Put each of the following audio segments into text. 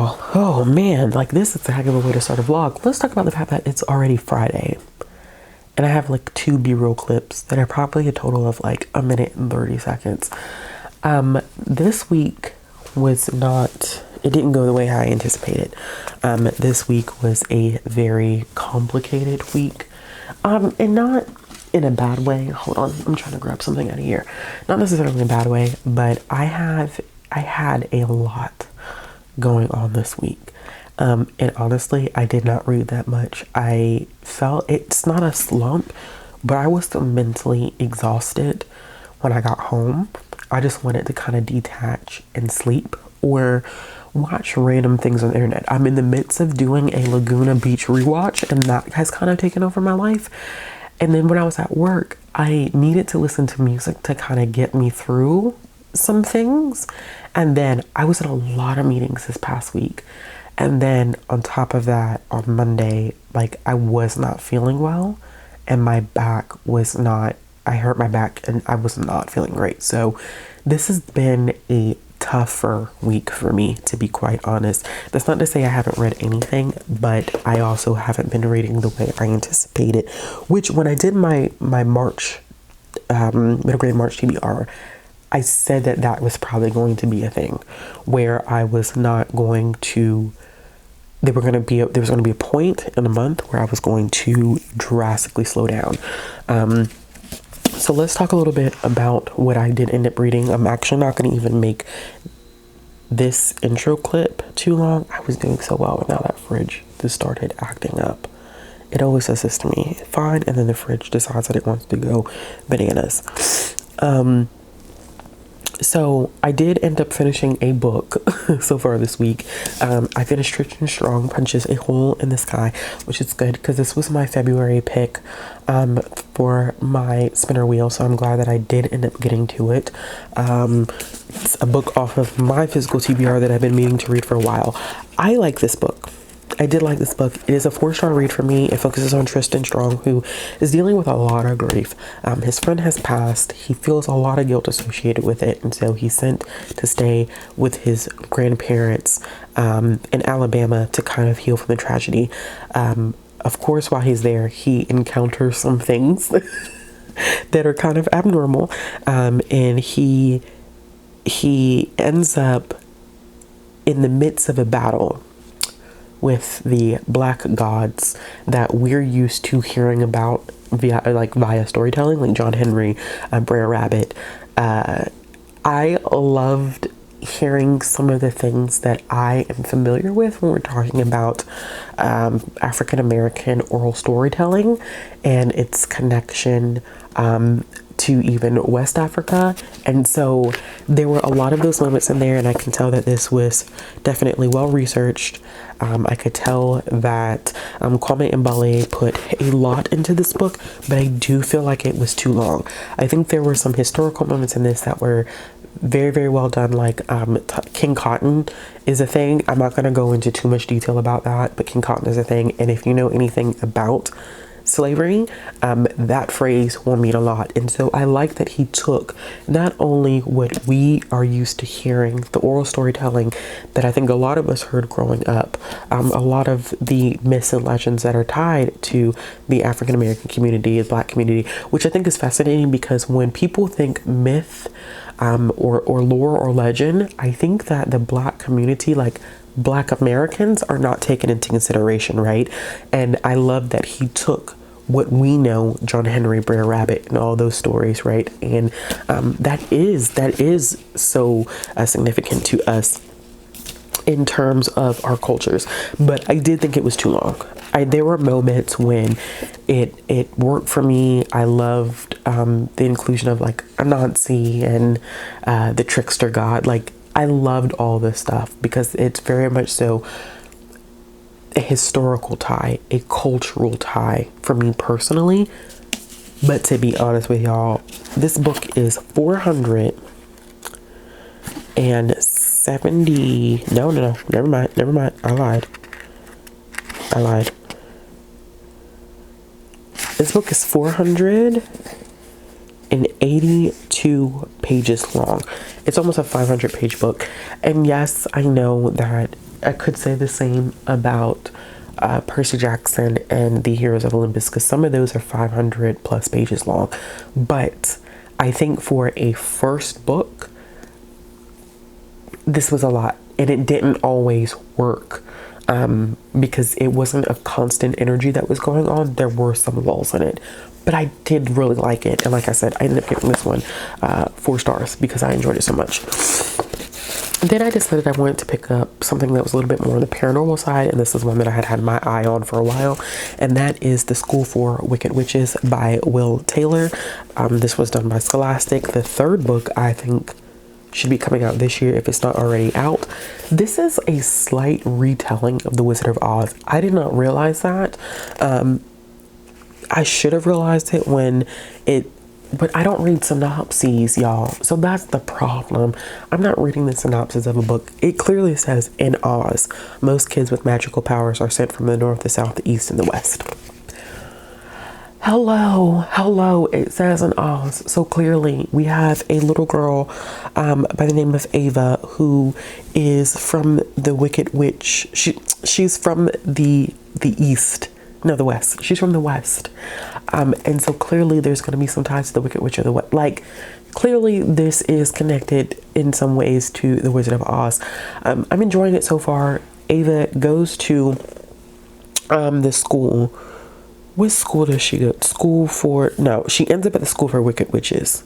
y'all. Oh man, like this is a heck of a way to start a vlog. Let's talk about the fact that it's already Friday. And I have like 2 B-roll clips that are probably a total of like 1 minute and 30 seconds. This week was not, it didn't go the way I anticipated. This week was a very complicated week. And not in a bad way. Hold on, I'm trying to grab something out of here. Not necessarily in a bad way, but I had a lot going on this week. And honestly, I did not read that much. I felt, it's not a slump, but I was so mentally exhausted when I got home. I just wanted to kind of detach and sleep or watch random things on the internet. I'm in the midst of doing a Laguna Beach rewatch, and that has kind of taken over my life. And then when I was at work, I needed to listen to music to kind of get me through some things. And then I was in a lot of meetings this past week. And then on top of that, on Monday, like I was not feeling well and my back was not, I hurt my back and I was not feeling great. So this has been a tougher week for me, to be quite honest. That's not to say I haven't read anything, but I also haven't been reading the way I anticipated, which when I did my March, middle grade March TBR, I said that that was probably going to be a thing where I was not going to, there was going to be a point in a month where I was going to drastically slow down. So let's talk a little bit about what I did end up reading. I'm actually not going to even make this intro clip too long. I was doing so well, and now that fridge just started acting up. It always does this to me. Fine, and then the fridge decides that it wants to go bananas. So I did end up finishing a book so far this week. I finished Rich and Strong Punches a Hole in the Sky, which is good because this was my February pick for my spinner wheel. So I'm glad that I did end up getting to it. It's a book off of my physical TBR that I've been meaning to read for a while. I like this book. I did like this book. It is a 4-star read for me. It focuses on Tristan Strong, who is dealing with a lot of grief. His friend has passed. He feels a lot of guilt associated with it. And so he's sent to stay with his grandparents in Alabama to kind of heal from the tragedy. Of course, while he's there, he encounters some things that are kind of abnormal. And he ends up in the midst of a battle with the black gods that we're used to hearing about via storytelling, like John Henry, Brer Rabbit. I loved hearing some of the things that I am familiar with when we're talking about African American oral storytelling and its connection to even West Africa. And so there were a lot of those moments in there, and I can tell that this was definitely well researched. I could tell that Kwame Mbale put a lot into this book, but I do feel like it was too long. I think there were some historical moments in this that were very, very well done, like King Cotton is a thing. I'm not going to go into too much detail about that, but King Cotton is a thing. And if you know anything about slavery, that phrase will mean a lot. And so I like that he took not only what we are used to hearing, the oral storytelling that I think a lot of us heard growing up, a lot of the myths and legends that are tied to the African American community, the Black community, which I think is fascinating because when people think myth or lore or legend, I think that the Black community, like Black Americans, are not taken into consideration, right? And I love that he took what we know, John Henry, Brer Rabbit, and all those stories, right? And that is so significant to us in terms of our cultures. But I did think it was too long. There were moments when it worked for me. I loved the inclusion of like Anansi and the trickster god. Like, I loved all this stuff because it's very much so a historical tie, a cultural tie for me personally. But to be honest with y'all, this book is 470. No, never mind. I lied. This book is 482 pages long. It's almost a 500-page book. And yes, I know that I could say the same about Percy Jackson and the Heroes of Olympus, because some of those are 500 plus pages long. But I think for a first book, this was a lot, and it didn't always work because it wasn't a constant energy that was going on. There were some lulls in it, but I did really like it. And like I said, I ended up giving this one 4 stars because I enjoyed it so much. Then I decided I wanted to pick up something that was a little bit more on the paranormal side, and this is one that I had my eye on for a while, and that is The School for Wicked Witches by Will Taylor. This was done by Scholastic. The 3rd book, I think, should be coming out this year if it's not already out. This is a slight retelling of The Wizard of Oz. I did not realize that. I should have realized it but I don't read synopses, y'all. So that's the problem. I'm not reading the synopsis of a book. It clearly says, in Oz, most kids with magical powers are sent from the north, the south, the east, and the west. Hello, it says in Oz. So clearly we have a little girl by the name of Ava who is from the Wicked Witch. She's from the east. No, the west. She's from the west. And so clearly there's going to be some ties to the Wicked Witch of the West. Like, clearly this is connected in some ways to the Wizard of Oz. I'm enjoying it so far. Ava goes to the school. What school does she go? She ends up at the School for Wicked Witches.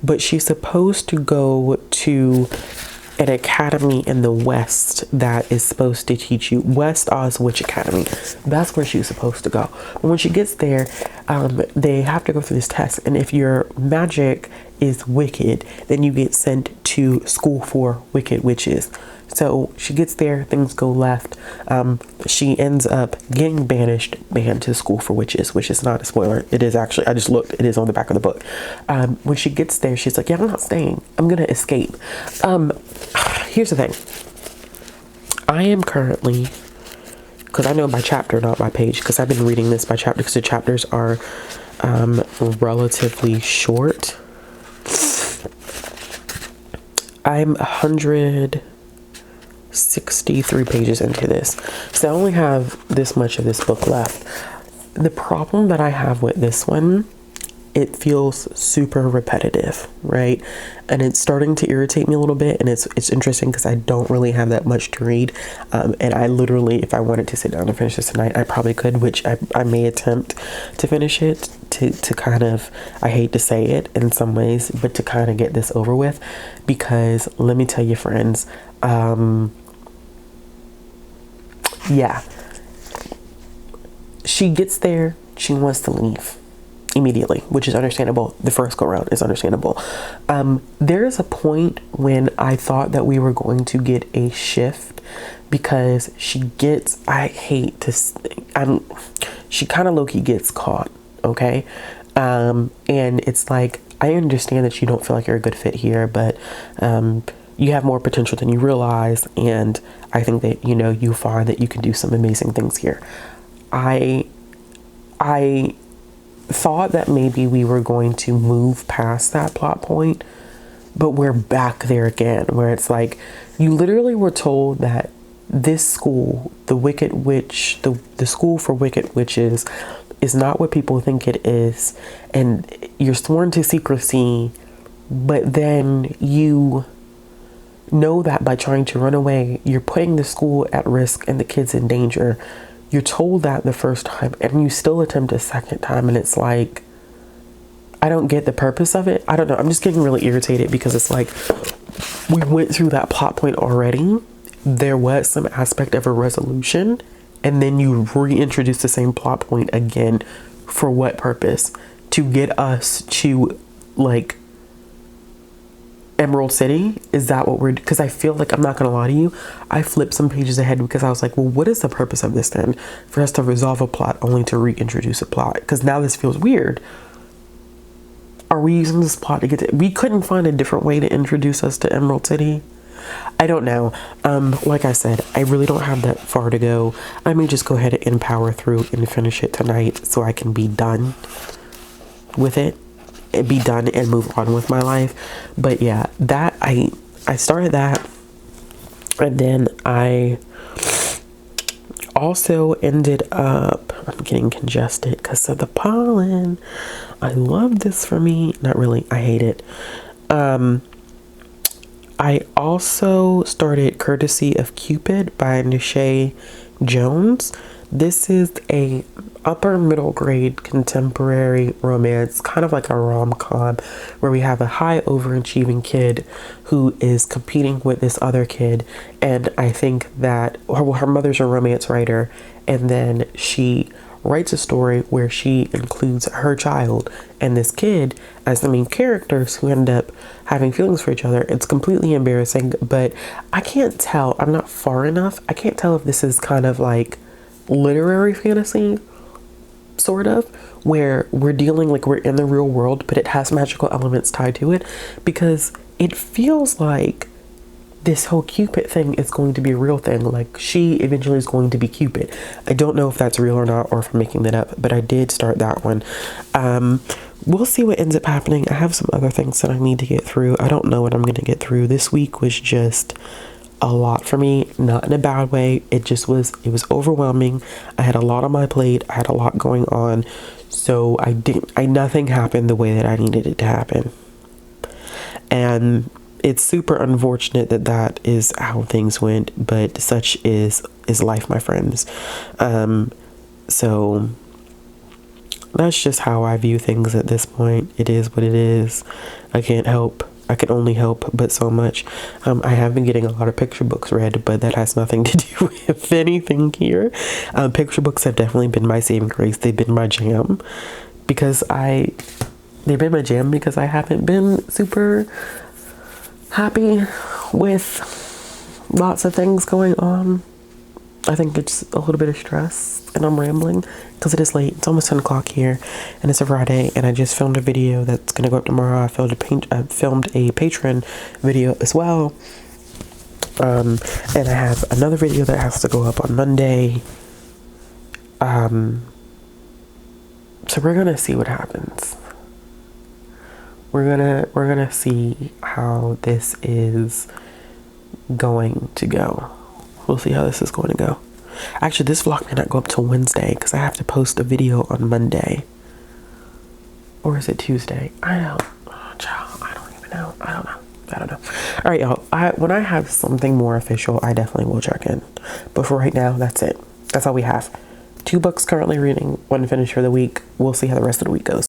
But she's supposed to go to an academy in the West that is supposed to teach you West Oz Witch Academy. That's where she's supposed to go. But when she gets there, they have to go through this test. And if your magic is wicked, then you get sent to School for Wicked Witches. So she gets there, things go left. She ends up getting banned to School for Witches, which is not a spoiler. It is actually, I just looked, it is on the back of the book. When she gets there, she's like, yeah, I'm not staying. I'm going to escape. Here's the thing. I am currently, because I know by chapter, not by page, because I've been reading this by chapter, because the chapters are relatively short. I'm 163 pages into this, so I only have this much of this book left. The problem that I have with this one, it feels super repetitive, right? And it's starting to irritate me a little bit, and it's interesting because I don't really have that much to read, and I literally, if I wanted to sit down and finish this tonight, I probably could, which I may attempt to finish it to kind of, I hate to say it in some ways, but to kind of get this over with, because let me tell you, friends, yeah, she gets there, she wants to leave immediately, which is understandable. The first go around is understandable. There is a point when I thought that we were going to get a shift, because she gets, she kind of low-key gets caught, okay? And it's like, I understand that you don't feel like you're a good fit here, but you have more potential than you realize, and I think that, you find that you can do some amazing things here. I thought that maybe we were going to move past that plot point, but we're back there again, where it's like, you literally were told that this school, the Wicked Witch, the School for Wicked Witches, is not what people think it is, and you're sworn to secrecy, but then you know that by trying to run away, you're putting the school at risk and the kids in danger. You're told that the first time, and you still attempt a second time, and it's like, I don't get the purpose of it. I don't know. I'm just getting really irritated, because it's like, we went through that plot point already. There was some aspect of a resolution, and then you reintroduce the same plot point again. For what purpose? To get us to, like, Emerald City? Is that what we're, because I feel like, I'm not gonna lie to you, I flipped some pages ahead because I was like, well, what is the purpose of this then? For us to resolve a plot only to reintroduce a plot? Because now this feels weird. Are we using this plot to get to, we couldn't find a different way to introduce us to Emerald City? I don't know. Like I said, I really don't have that far to go. I may just go ahead and power through and finish it tonight so I can be done with it. Be done and move on with my life. But yeah, that I started that, and then I also ended up, I'm getting congested because of the pollen. I love this for me. Not really, I hate it. I also started Courtesy of Cupid by Nisha Jones. This is a upper middle grade contemporary romance, kind of like a rom-com, where we have a high overachieving kid who is competing with this other kid. And I think that her mother's a romance writer, and then she writes a story where she includes her child and this kid as the main characters who end up having feelings for each other. It's completely embarrassing, but I can't tell. I'm not far enough. I can't tell if this is kind of like literary fantasy, sort of, where we're dealing like we're in the real world, but it has magical elements tied to it, because it feels like this whole Cupid thing is going to be a real thing. Like, she eventually is going to be Cupid. I don't know if that's real or not, or if I'm making that up, but I did start that one. We'll see what ends up happening. I have some other things that I need to get through. I don't know what I'm going to get through. This week was just a lot for me, not in a bad way. It was overwhelming. I had a lot on my plate. I had a lot going on. So nothing happened the way that I needed it to happen. And it's super unfortunate that is how things went, but such is life, my friends. So that's just how I view things at this point. It is what it is. I can't help. I can only help but so much. I have been getting a lot of picture books read, but that has nothing to do with anything here. Picture books have definitely been my saving grace. They've been my jam because I haven't been super happy with lots of things going on. I think it's a little bit of stress, and I'm rambling because it is late. It's almost 10 o'clock here, and it's a Friday, and I just filmed a video that's gonna go up tomorrow. I filmed a Patreon video as well, and I have another video that has to go up on Monday. So we're gonna see what happens. We're gonna see how this is going to go. We'll see how this is going to go. Actually, this vlog may not go up till Wednesday because I have to post a video on Monday. Or is it Tuesday? I don't even know. I don't know. All right, y'all. When I have something more official, I definitely will check in. But for right now, that's it. That's all we have. 2 books currently reading, 1 finished for the week. We'll see how the rest of the week goes.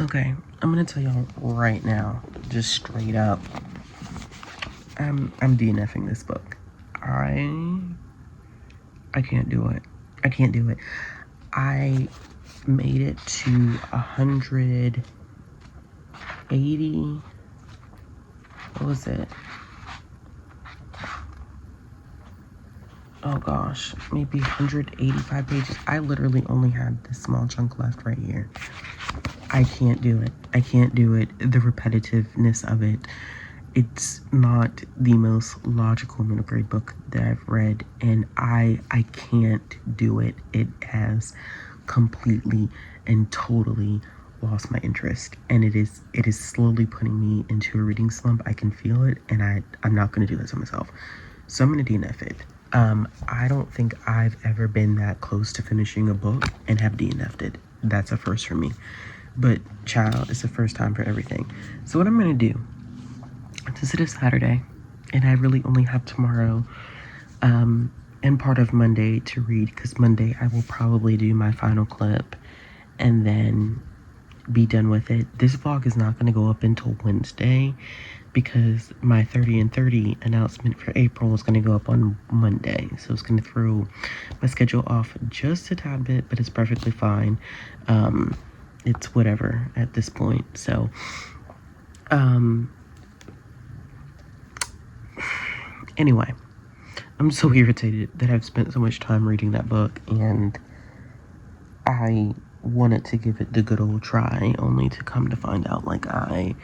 Okay, I'm gonna tell y'all right now, just straight up, I'm DNFing this book. I can't do it. I can't do it. I made it to 180 what was it? Oh gosh, maybe 185 pages. I literally only had this small chunk left right here. I can't do it. I can't do it. The repetitiveness of it. It's not the most logical middle grade book that I've read, and I can't do it. It has completely and totally lost my interest, and it is slowly putting me into a reading slump. I can feel it, and I'm not going to do this to myself. So I'm going to DNF it. I don't think I've ever been that close to finishing a book and have DNF'd it. That's a first for me. But child, it's the first time for everything. So what I'm going to do, since it is Saturday, and I really only have tomorrow and part of Monday to read, because Monday I will probably do my final clip and then be done with it. This vlog is not going to go up until Wednesday because my 30 and 30 announcement for April is going to go up on Monday. So it's going to throw my schedule off just a tad bit, but it's perfectly fine. It's whatever at this point. So, anyway, I'm so irritated that I've spent so much time reading that book, and I wanted to give it the good old try, only to come to find out, like, I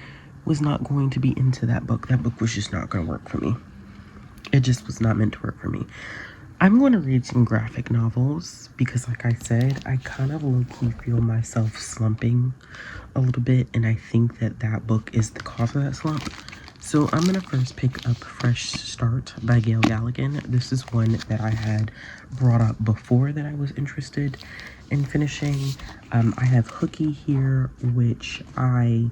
was not going to be into that book. That book was just not going to work for me. It just was not meant to work for me. I'm going to read some graphic novels because, like I said, I kind of low-key feel myself slumping a little bit, and I think that that book is the cause of that slump. So I'm going to first pick up Fresh Start by Gail Galligan. This is one that I had brought up before that I was interested in finishing. I have Hooky here, which I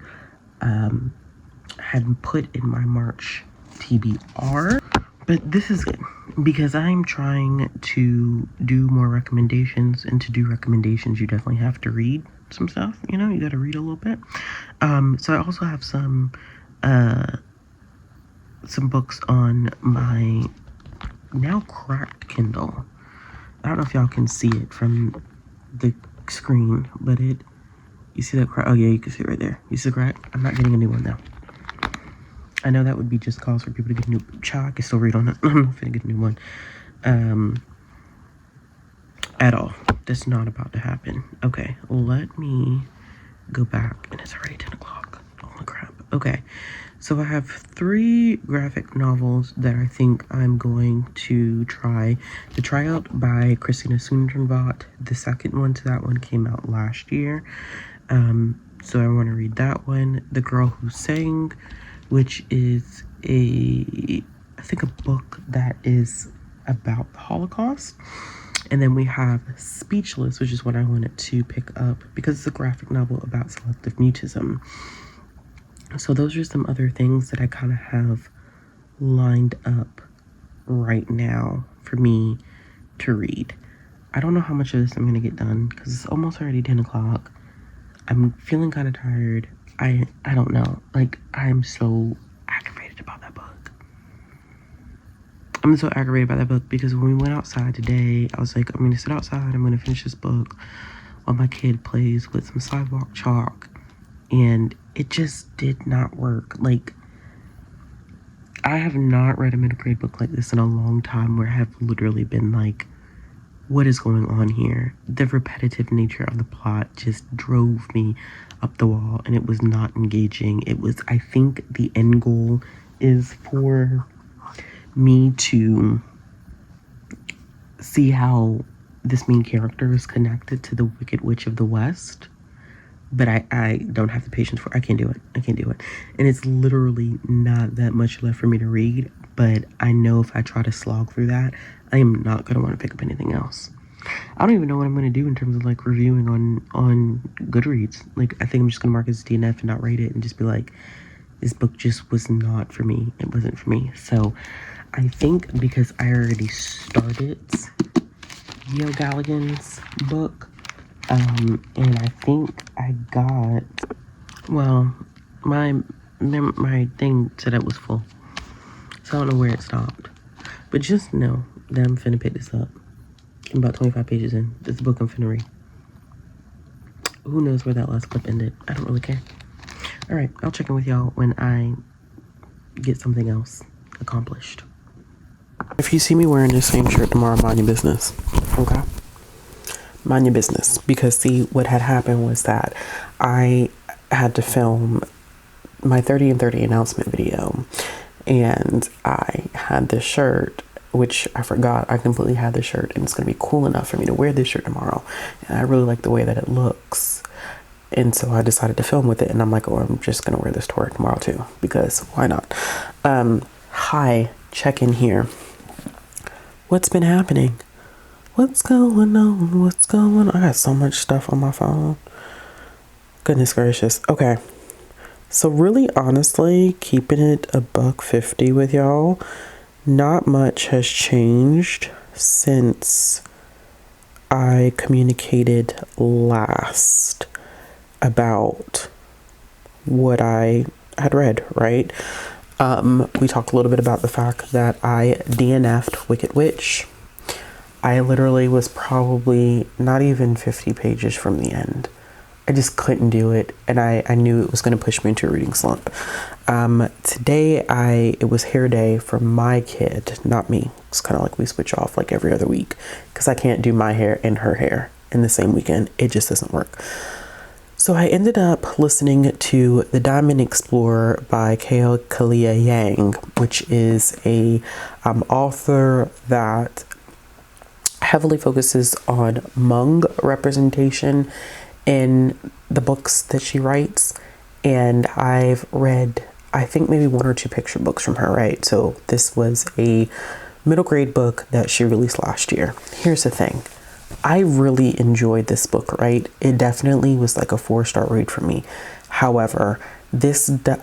had put in my March TBR. But this is good because I'm trying to do more recommendations, and to do recommendations, you definitely have to read some stuff. You know, you got to read a little bit. So I also have some books on my now cracked Kindle. I don't know if y'all can see it from the screen, but you see that crack? Oh yeah, you can see it right there. You see the crack? I'm not getting a new one now. I know that would be just cause for people to get a new child. I can still read on it. I'm not finna get a new one. At all. That's not about to happen. Okay, let me go back. And it's already 10 o'clock. Holy crap. Okay, so I have 3 graphic novels that I think I'm going to try. The Tryout by Christina Soondervat. The second one to that one came out last year. So I want to read that one. The Girl Who Sang, which is I think a book that is about the Holocaust. And then we have Speechless, which is what I wanted to pick up because it's a graphic novel about selective mutism. So those are some other things that I kind of have lined up right now for me to read. I don't know how much of this I'm going to get done because it's almost already 10 o'clock. I'm feeling kind of tired. I don't know. Like, I'm so aggravated about that book. I'm so aggravated by that book because when we went outside today, I was like, I'm going to sit outside. I'm going to finish this book while my kid plays with some sidewalk chalk. And it just did not work. Like, I have not read a middle grade book like this in a long time where I have literally been like, what is going on here? The repetitive nature of the plot just drove me up the wall, and it was not engaging. It was, I think the end goal is for me to see how this main character is connected to the Wicked Witch of the West. But I don't have the patience for it. I can't do it. And it's literally not that much left for me to read. But I know if I try to slog through that, I am not going to want to pick up anything else. I don't even know what I'm going to do in terms of like reviewing on Goodreads. Like, I think I'm just going to mark it as DNF and not rate it and just be like, this book just was not for me. It wasn't for me. So I think because I already started Gail Galligan's book, and I think I got, well, my thing said it was full, so I don't know where it stopped, but just know that I'm finna pick this up. I'm about 25 pages in. This is the book I'm finna read. Who knows where that last clip ended? I don't really care. Alright, I'll check in with y'all when I get something else accomplished. If you see me wearing the same shirt tomorrow, mind your business. Okay? Mind your business. Because see, what had happened was that I had to film my 30 and 30 announcement video, and I had this shirt, which I forgot I completely had this shirt, and it's going to be cool enough for me to wear this shirt tomorrow, and I really like the way that it looks, and so I decided to film with it, and I'm like, oh, I'm just going to wear this to work tomorrow too, because why not? Hi, check in here. What's been happening? What's going on? What's going on? I got so much stuff on my phone. Goodness gracious. Okay. So really, honestly, keeping it $150 with y'all, not much has changed since I communicated last about what I had read, right? We talked a little bit about the fact that I DNF'd Wicked Witch. I literally was probably not even 50 pages from the end. I just couldn't do it, and I knew it was going to push me into a reading slump. Today, it was hair day for my kid, not me. It's kind of like we switch off like every other week, because I can't do my hair and her hair in the same weekend. It just doesn't work. So I ended up listening to The Diamond Explorer by Kao Kalia Yang, which is a author that heavily focuses on Hmong representation in the books that she writes. And I've read, I think, maybe 1 or 2 picture books from her, right? So this was a middle grade book that she released last year. Here's the thing. I really enjoyed this book, right? It definitely was like a 4-star read for me. However,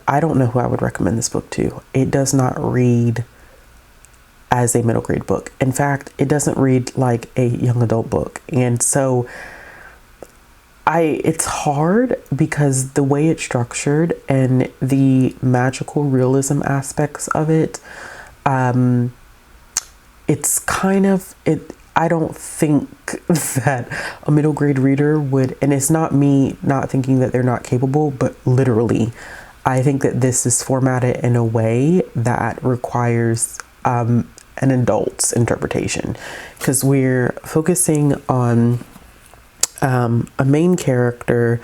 I don't know who I would recommend this book to. It does not read as a middle grade book. In fact, it doesn't read like a young adult book. And so it's hard because the way it's structured and the magical realism aspects of it, it's kind of, I don't think that a middle grade reader would, and it's not me not thinking that they're not capable, but literally, I think that this is formatted in a way that requires an adult's interpretation, because we're focusing on a main character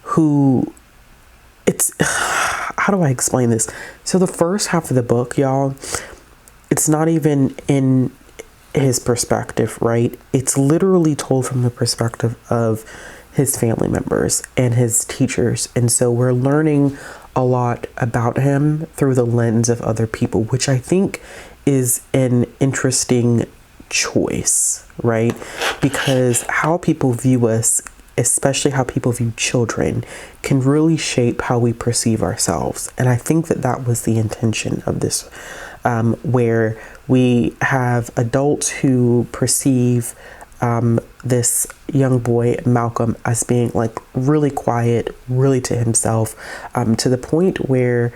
who, how do I explain this? So the first half of the book, y'all, it's not even in his perspective, right? It's literally told from the perspective of his family members and his teachers. And so we're learning a lot about him through the lens of other people, which I think is an interesting choice, right? Because how people view us, especially how people view children, can really shape how we perceive ourselves. And I think that that was the intention of this, where we have adults who perceive this young boy, Malcolm, as being like really quiet, really to himself, to the point where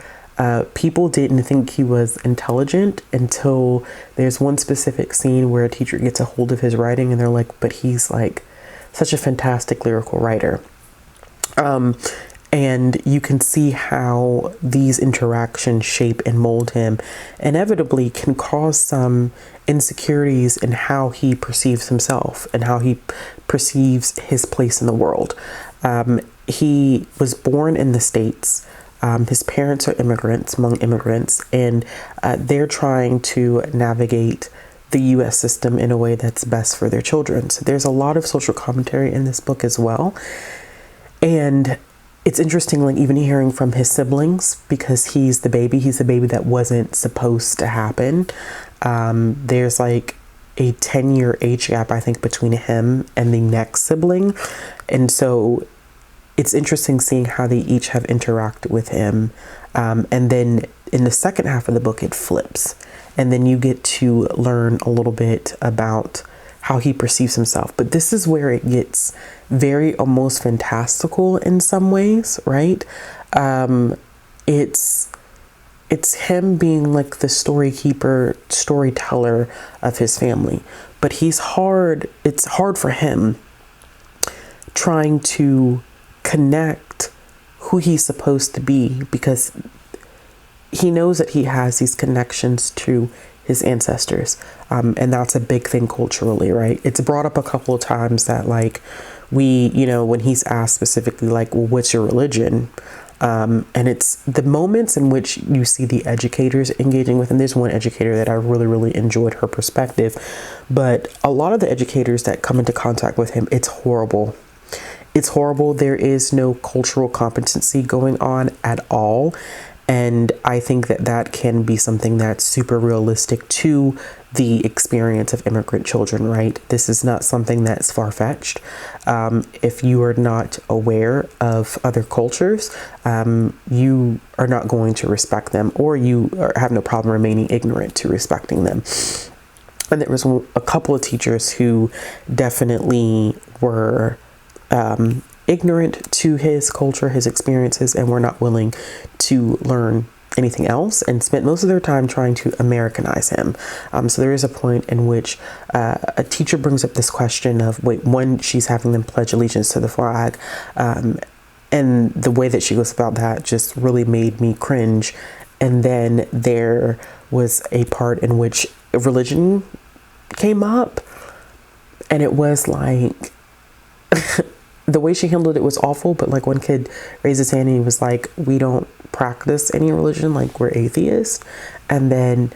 people didn't think he was intelligent until there's one specific scene where a teacher gets a hold of his writing and they're like, but he's like such a fantastic lyrical writer. And you can see how these interactions shape and mold him, inevitably can cause some insecurities in how he perceives himself and how he perceives his place in the world. He was born in the States. His parents are immigrants, Hmong immigrants, and they're trying to navigate the U.S. system in a way that's best for their children. So there's a lot of social commentary in this book as well. And it's interesting, like even hearing from his siblings, because he's the baby that wasn't supposed to happen. There's like a 10-year age gap, I think, between him and the next sibling. And so it's interesting seeing how they each have interacted with him. And then in the second half of the book, it flips. And then you get to learn a little bit about how he perceives himself. But this is where it gets very almost fantastical in some ways, right? It's him being like the storyteller of his family. But it's hard for him trying to connect who he's supposed to be, because he knows that he has these connections to his ancestors. And that's a big thing culturally, right? It's brought up a couple of times that like when he's asked specifically, like, well, what's your religion? And it's the moments in which you see the educators engaging with, and there's one educator that I really, really enjoyed her perspective, but a lot of the educators that come into contact with him, it's horrible. It's horrible. There is no cultural competency going on at all. And I think that that can be something that's super realistic to the experience of immigrant children, right? This is not something that's far-fetched. If you are not aware of other cultures, you are not going to respect them, or have no problem remaining ignorant to respecting them. And there was a couple of teachers who definitely were ignorant to his culture, his experiences, and were not willing to learn anything else, and spent most of their time trying to Americanize him. So there is a point in which a teacher brings up this question of, when she's having them pledge allegiance to the flag, and the way that she goes about that just really made me cringe. And then there was a part in which religion came up, and it was like the way she handled it was awful, but like one kid raised his hand and he was like, we don't practice any religion, like we're atheists. And then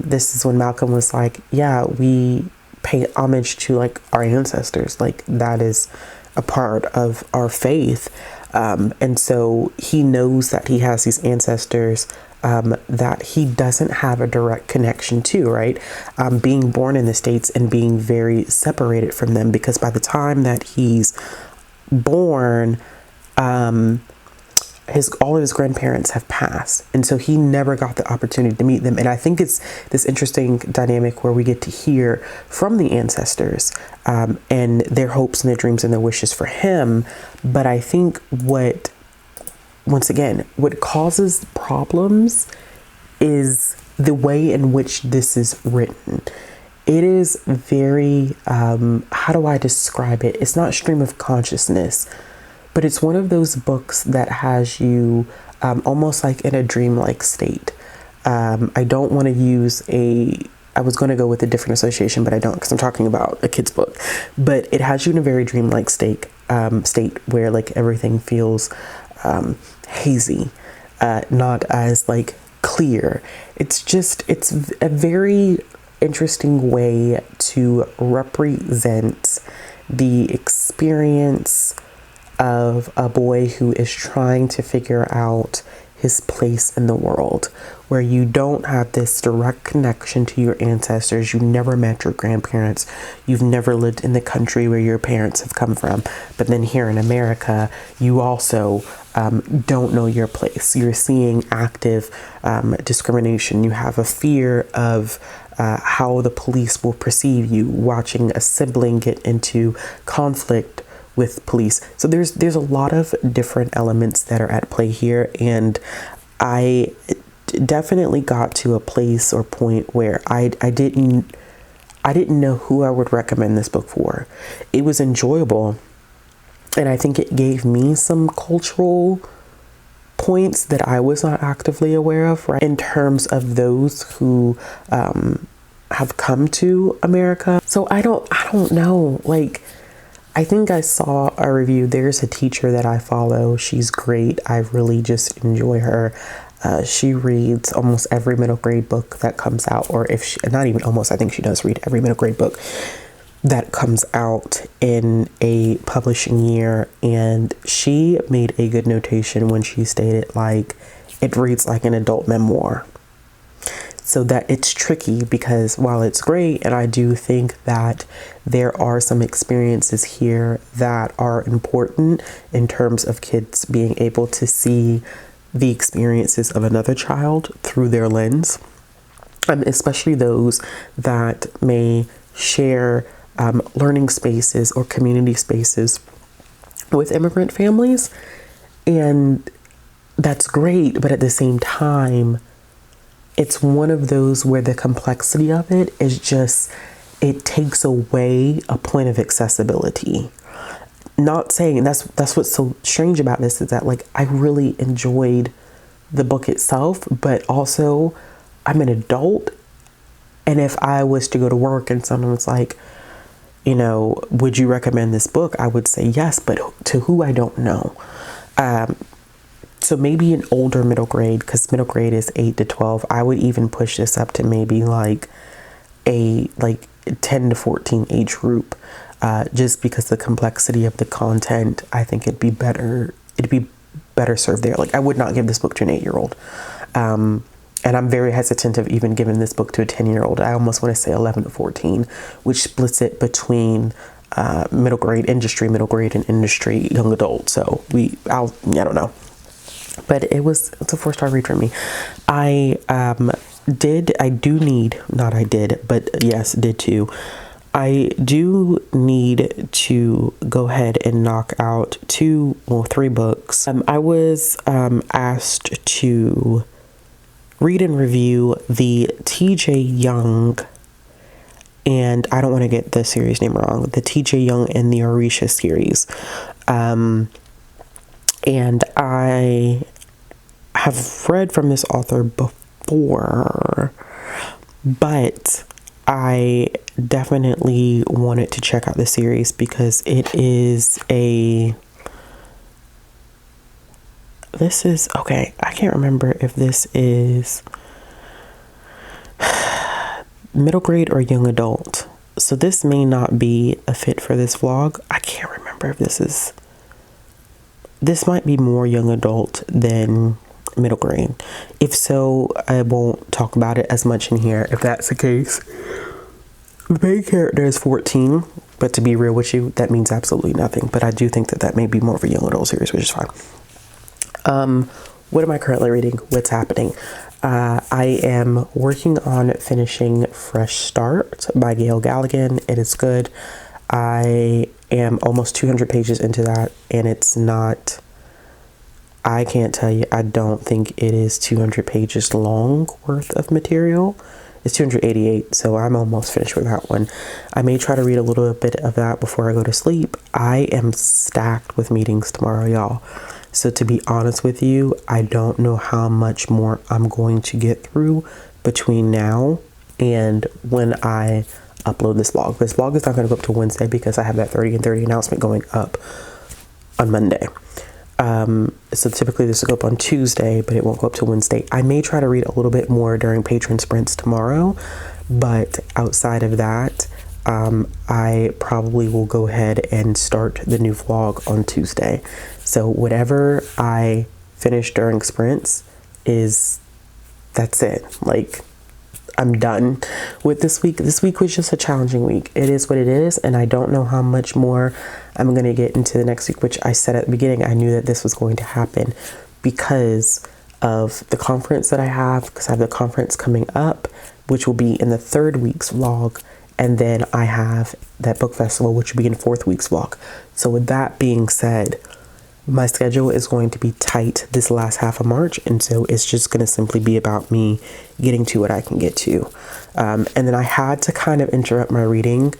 this is when Malcolm was like, yeah, we pay homage to like our ancestors, like that is a part of our faith. And so he knows that he has these ancestors that he doesn't have a direct connection to, right? Being born in the States and being very separated from them, because by the time that he's born, all of his grandparents have passed. And so he never got the opportunity to meet them. And I think it's this interesting dynamic where we get to hear from the ancestors and their hopes and their dreams and their wishes for him. But I think what causes problems is the way in which this is written. It is very, how do I describe it? It's not stream of consciousness, but it's one of those books that has you almost like in a dreamlike state. I don't want to use I was going to go with a different association, but I don't, because I'm talking about a kid's book. But it has you in a very dreamlike state where like everything feels hazy, not as like clear. It's a very interesting way to represent the experience of a boy who is trying to figure out his place in the world, where you don't have this direct connection to your ancestors. You never met your grandparents. You've never lived in the country where your parents have come from. But then here in America, you also don't know your place. You're seeing active discrimination. You have a fear of how the police will perceive you, watching a sibling get into conflict with police. So there's a lot of different elements that are at play here, and I definitely got to a place or point where I didn't know who I would recommend this book for. It was enjoyable, and I think it gave me some cultural points that I was not actively aware of, right, in terms of those who have come to America. So I don't know, like, I think I saw a review. There's a teacher that I follow. She's great. I really just enjoy her. She reads almost every middle grade book that comes out, or not even almost, I think she does read every middle grade book that comes out in a publishing year. And she made a good notation when she stated, like, it reads like an adult memoir. So that it's tricky, because while it's great, and I do think that there are some experiences here that are important in terms of kids being able to see the experiences of another child through their lens, especially those that may share learning spaces or community spaces with immigrant families. And that's great, but at the same time, it's one of those where the complexity of it is just, it takes away a point of accessibility. Not saying, and that's what's so strange about this, is that, like, I really enjoyed the book itself, but also I'm an adult. And if I was to go to work and someone was like, would you recommend this book? I would say yes, but to who, I don't know. So maybe an older middle grade, because middle grade is 8 to 12. I would even push this up to maybe like a 10 to 14 age group, just because the complexity of the content, I think it'd be better served there. Like, I would not give this book to an 8-year-old. And I'm very hesitant of even giving this book to a 10-year-old. I almost want to say 11 to 14, which splits it between middle grade, and industry young adult. So I don't know. But it's a 4-star read for me. I do need to go ahead and knock out 3 books. I was asked to read and review the TJ Young, and I don't want to get the series name wrong, the TJ Young and the Orisha series. And I have read from this author before, but I definitely wanted to check out the series because it is I can't remember if this is middle grade or young adult. So this may not be a fit for this vlog. I can't remember if this might be more young adult than middle grade. If so, I won't talk about it as much in here if that's the case. The main character is 14, but to be real with you, that means absolutely nothing. But I do think that may be more of a young adult series, which is fine. What am I currently reading? What's happening? I am working on finishing Fresh Start by Gail Galligan. It is good. I am almost 200 pages into that, and I can't tell you, I don't think it is 200 pages long worth of material. It's 288, so I'm almost finished with that one. I may try to read a little bit of that before I go to sleep. I am stacked with meetings tomorrow, y'all. So to be honest with you, I don't know how much more I'm going to get through between now and when I upload this vlog. This vlog is not going to go up to Wednesday because I have that 30 and 30 announcement going up on Monday. So typically this will go up on Tuesday, but it won't go up to Wednesday. I may try to read a little bit more during patron sprints tomorrow, but outside of that, I probably will go ahead and start the new vlog on Tuesday. So whatever I finish during sprints that's it. Like, I'm done with this week. This week was just a challenging week. It is what it is, and I don't know how much more I'm going to get into the next week, which I said at the beginning, I knew that this was going to happen because of the conference that I have, because I have the conference coming up, which will be in the 3rd week's vlog, and then I have that book festival, which will be in 4th week's vlog. So with that being said, my schedule is going to be tight this last half of March, and so it's just going to simply be about me getting to what I can get to. And then I had to kind of interrupt my reading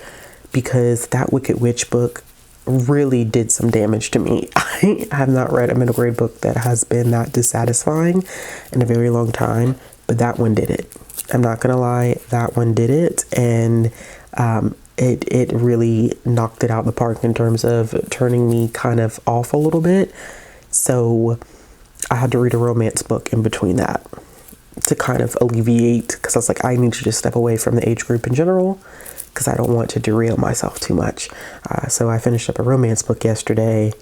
because that Wicked Witch book really did some damage to me. I have not read a middle grade book that has been that dissatisfying in a very long time, but that one did it. I'm not gonna lie, that one did it, and it really knocked it out the park in terms of turning me kind of off a little bit. So I had to read a romance book in between that to kind of alleviate, because I was like, I need to just step away from the age group in general because I don't want to derail myself too much. So I finished up a romance book yesterday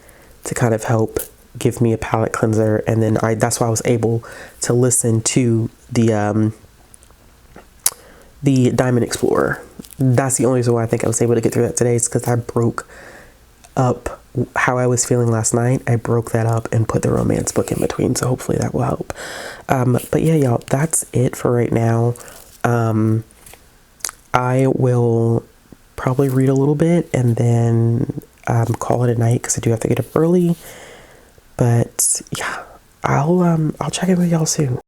to kind of help give me a palate cleanser, and then that's why I was able to listen to the Diamond Explorer. That's the only reason why I think I was able to get through that today, is because I broke up how I was feeling last night. I broke that up and put the romance book in between, so hopefully that will help. But yeah, y'all, that's it for right now. I will probably read a little bit and then call it a night because I do have to get up early. But yeah, I'll check in with y'all soon.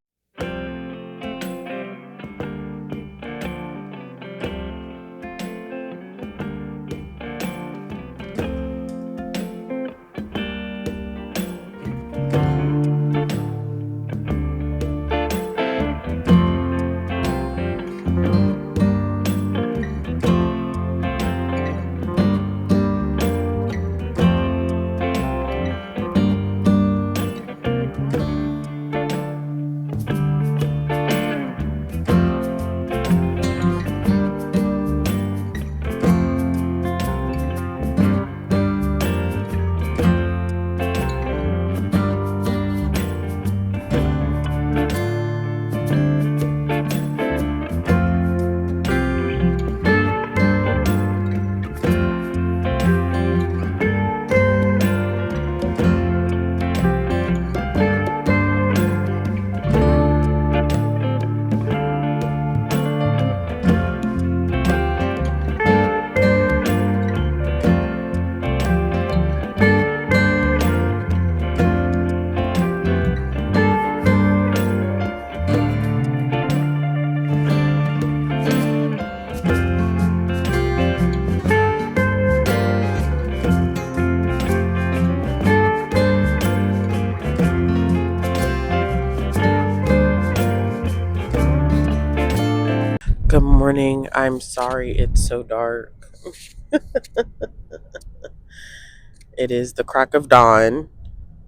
morning. I'm sorry it's so dark. It is the crack of dawn,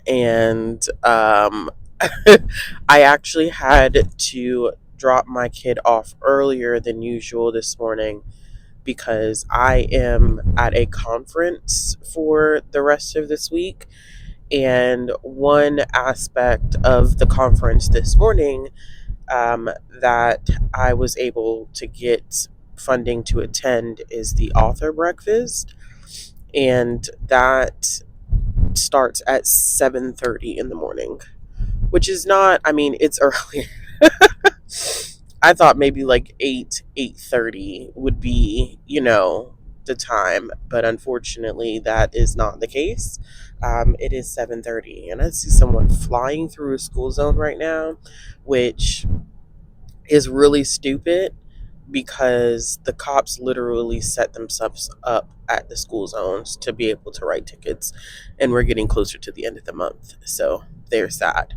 and I actually had to drop my kid off earlier than usual this morning because I am at a conference for the rest of this week. And one aspect of the conference this morning that I was able to get funding to attend is the author breakfast, and that starts at 7:30 in the morning, which is not, I mean, it's early. I thought maybe like 8:30 would be, the time, but unfortunately that is not the case. It is 7:30, and I see someone flying through a school zone right now, which is really stupid because the cops literally set themselves up at the school zones to be able to write tickets, and we're getting closer to the end of the month, so there's that.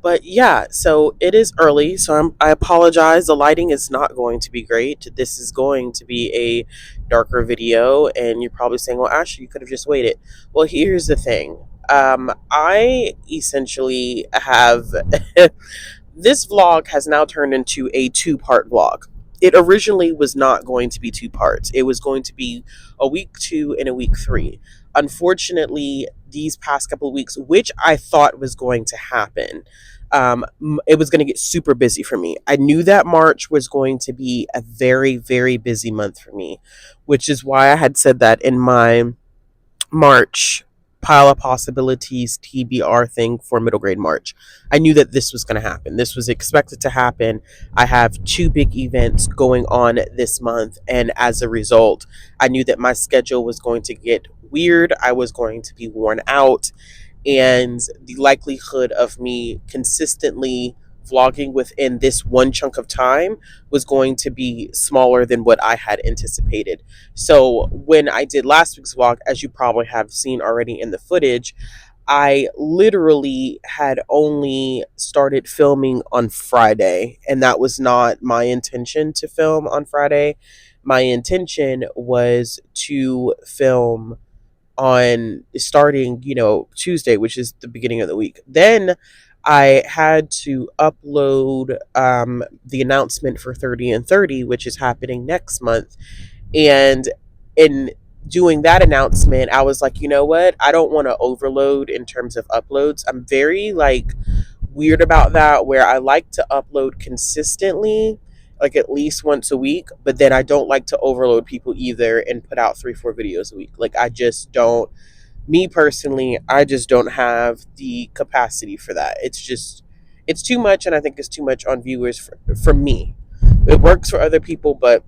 But yeah, so it is early, so I apologize. The lighting is not going to be great. This is going to be a darker video, and you're probably saying, well, Ashley, you could have just waited. Well, here's the thing. I essentially have this vlog has now turned into a two-part vlog. It originally was not going to be two parts. It was going to be a week 2 and a week 3. Unfortunately, these past couple of weeks, which I thought was going to happen, it was going to get super busy for me. I knew that March was going to be a very, very busy month for me, which is why I had said that in my March pile of possibilities TBR thing for middle grade March. I knew that this was going to happen. This was expected to happen. I have 2 big events going on this month, and as a result, I knew that my schedule was going to get weird. I was going to be worn out, and the likelihood of me consistently vlogging within this one chunk of time was going to be smaller than what I had anticipated. So when I did last week's vlog, as you probably have seen already in the footage, I literally had only started filming on Friday, and that was not my intention to film on Friday. My intention was to film on starting, Tuesday, which is the beginning of the week. Then I had to upload the announcement for 30 and 30, which is happening next month. And in doing that announcement, I was like, you know what? I don't want to overload in terms of uploads. I'm very weird about that, where I like to upload consistently, like at least once a week, but then I don't like to overload people either and put out 3-4 videos a week. Like, I just don't, me personally, I just don't have the capacity for that. It's too much, and I think it's too much on viewers for me. It works for other people, but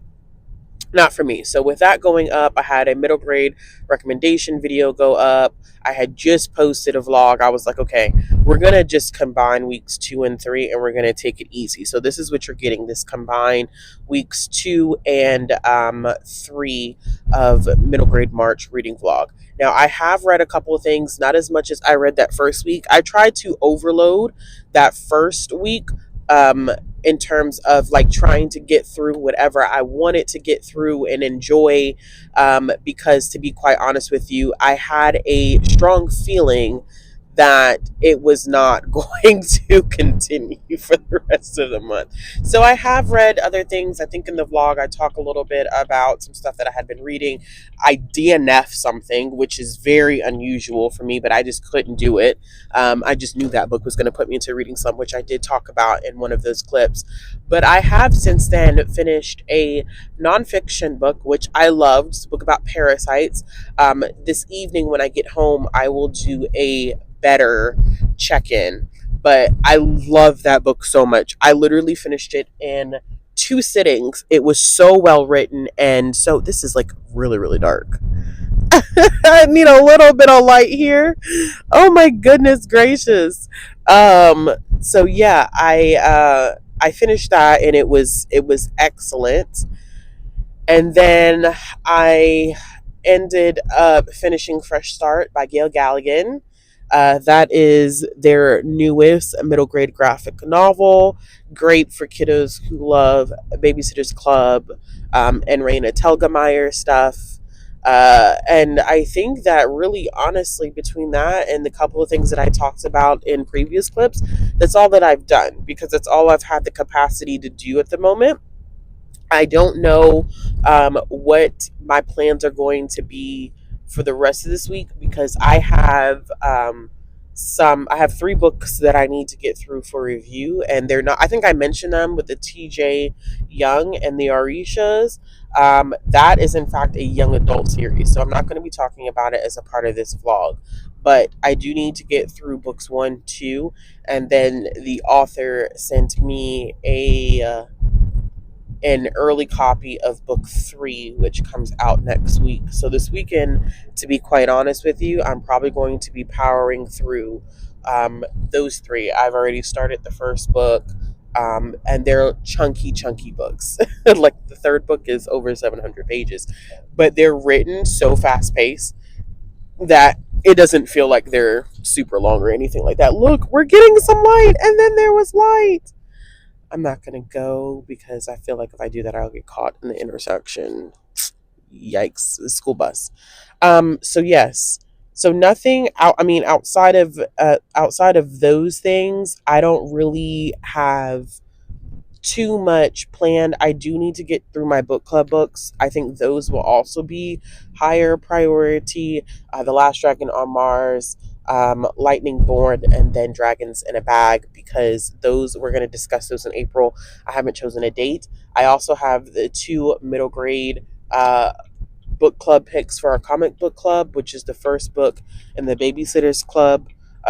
not for me. So with that going up, I had a middle grade recommendation video go up. I had just posted a vlog. I was like, okay, we're going to just combine weeks 2 and 3, and we're going to take it easy. So this is what you're getting, this combine weeks 2 and 3 of middle grade March reading vlog. Now, I have read a couple of things, not as much as I read that first week. I tried to overload that first week, in terms of trying to get through whatever I wanted to get through and enjoy, because to be quite honest with you, I had a strong feeling that it was not going to continue for the rest of the month. So I have read other things. I think in the vlog I talk a little bit about some stuff that I had been reading. I DNF something, which is very unusual for me, but I just couldn't do it. I just knew that book was going to put me into reading some, which I did talk about in one of those clips. But I have since then finished a nonfiction book, which I loved. It's a book about parasites. This evening when I get home, I will do a better check-in, but I love that book so much. I literally finished it in 2 sittings. It was so well written, and so this is really, really dark. I need a little bit of light here. Oh my goodness gracious. So yeah, I finished that, and it was excellent. And then I ended up finishing Fresh Start by Gail Galligan. That is their newest middle grade graphic novel. Great for kiddos who love Babysitter's Club and Raina Telgemeier stuff. And I think that really honestly, between that and the couple of things that I talked about in previous clips, that's all that I've done because that's all I've had the capacity to do at the moment. I don't know what my plans are going to be for the rest of this week because I have I have 3 books that I need to get through for review, and they're not. I think I mentioned them with the TJ Young and the Arishas. That is in fact a young adult series, so I'm not going to be talking about it as a part of this vlog. But I do need to get through books 1, 2, and then the author sent me an early copy of book 3, which comes out next week. So this weekend, to be quite honest with you, I'm probably going to be powering through those 3. I've already started the first book, and they're chunky books. Like the 3rd book is over 700 pages, but they're written so fast paced that it doesn't feel like they're super long or anything like that. Look, we're getting some light, and then there was light. I'm not going to go because I feel like if I do that, I'll get caught in the intersection. Yikes, the school bus. So yes. So nothing out, I mean, outside of those things, I don't really have too much planned. I do need to get through my book club books. I think those will also be higher priority. The Last Dragon on Mars, Lightning Born, and then Dragons in a Bag, because those we're going to discuss those in April. I haven't chosen a date. I also have the 2 middle grade book club picks for our comic book club, which is the first book in the Babysitter's Club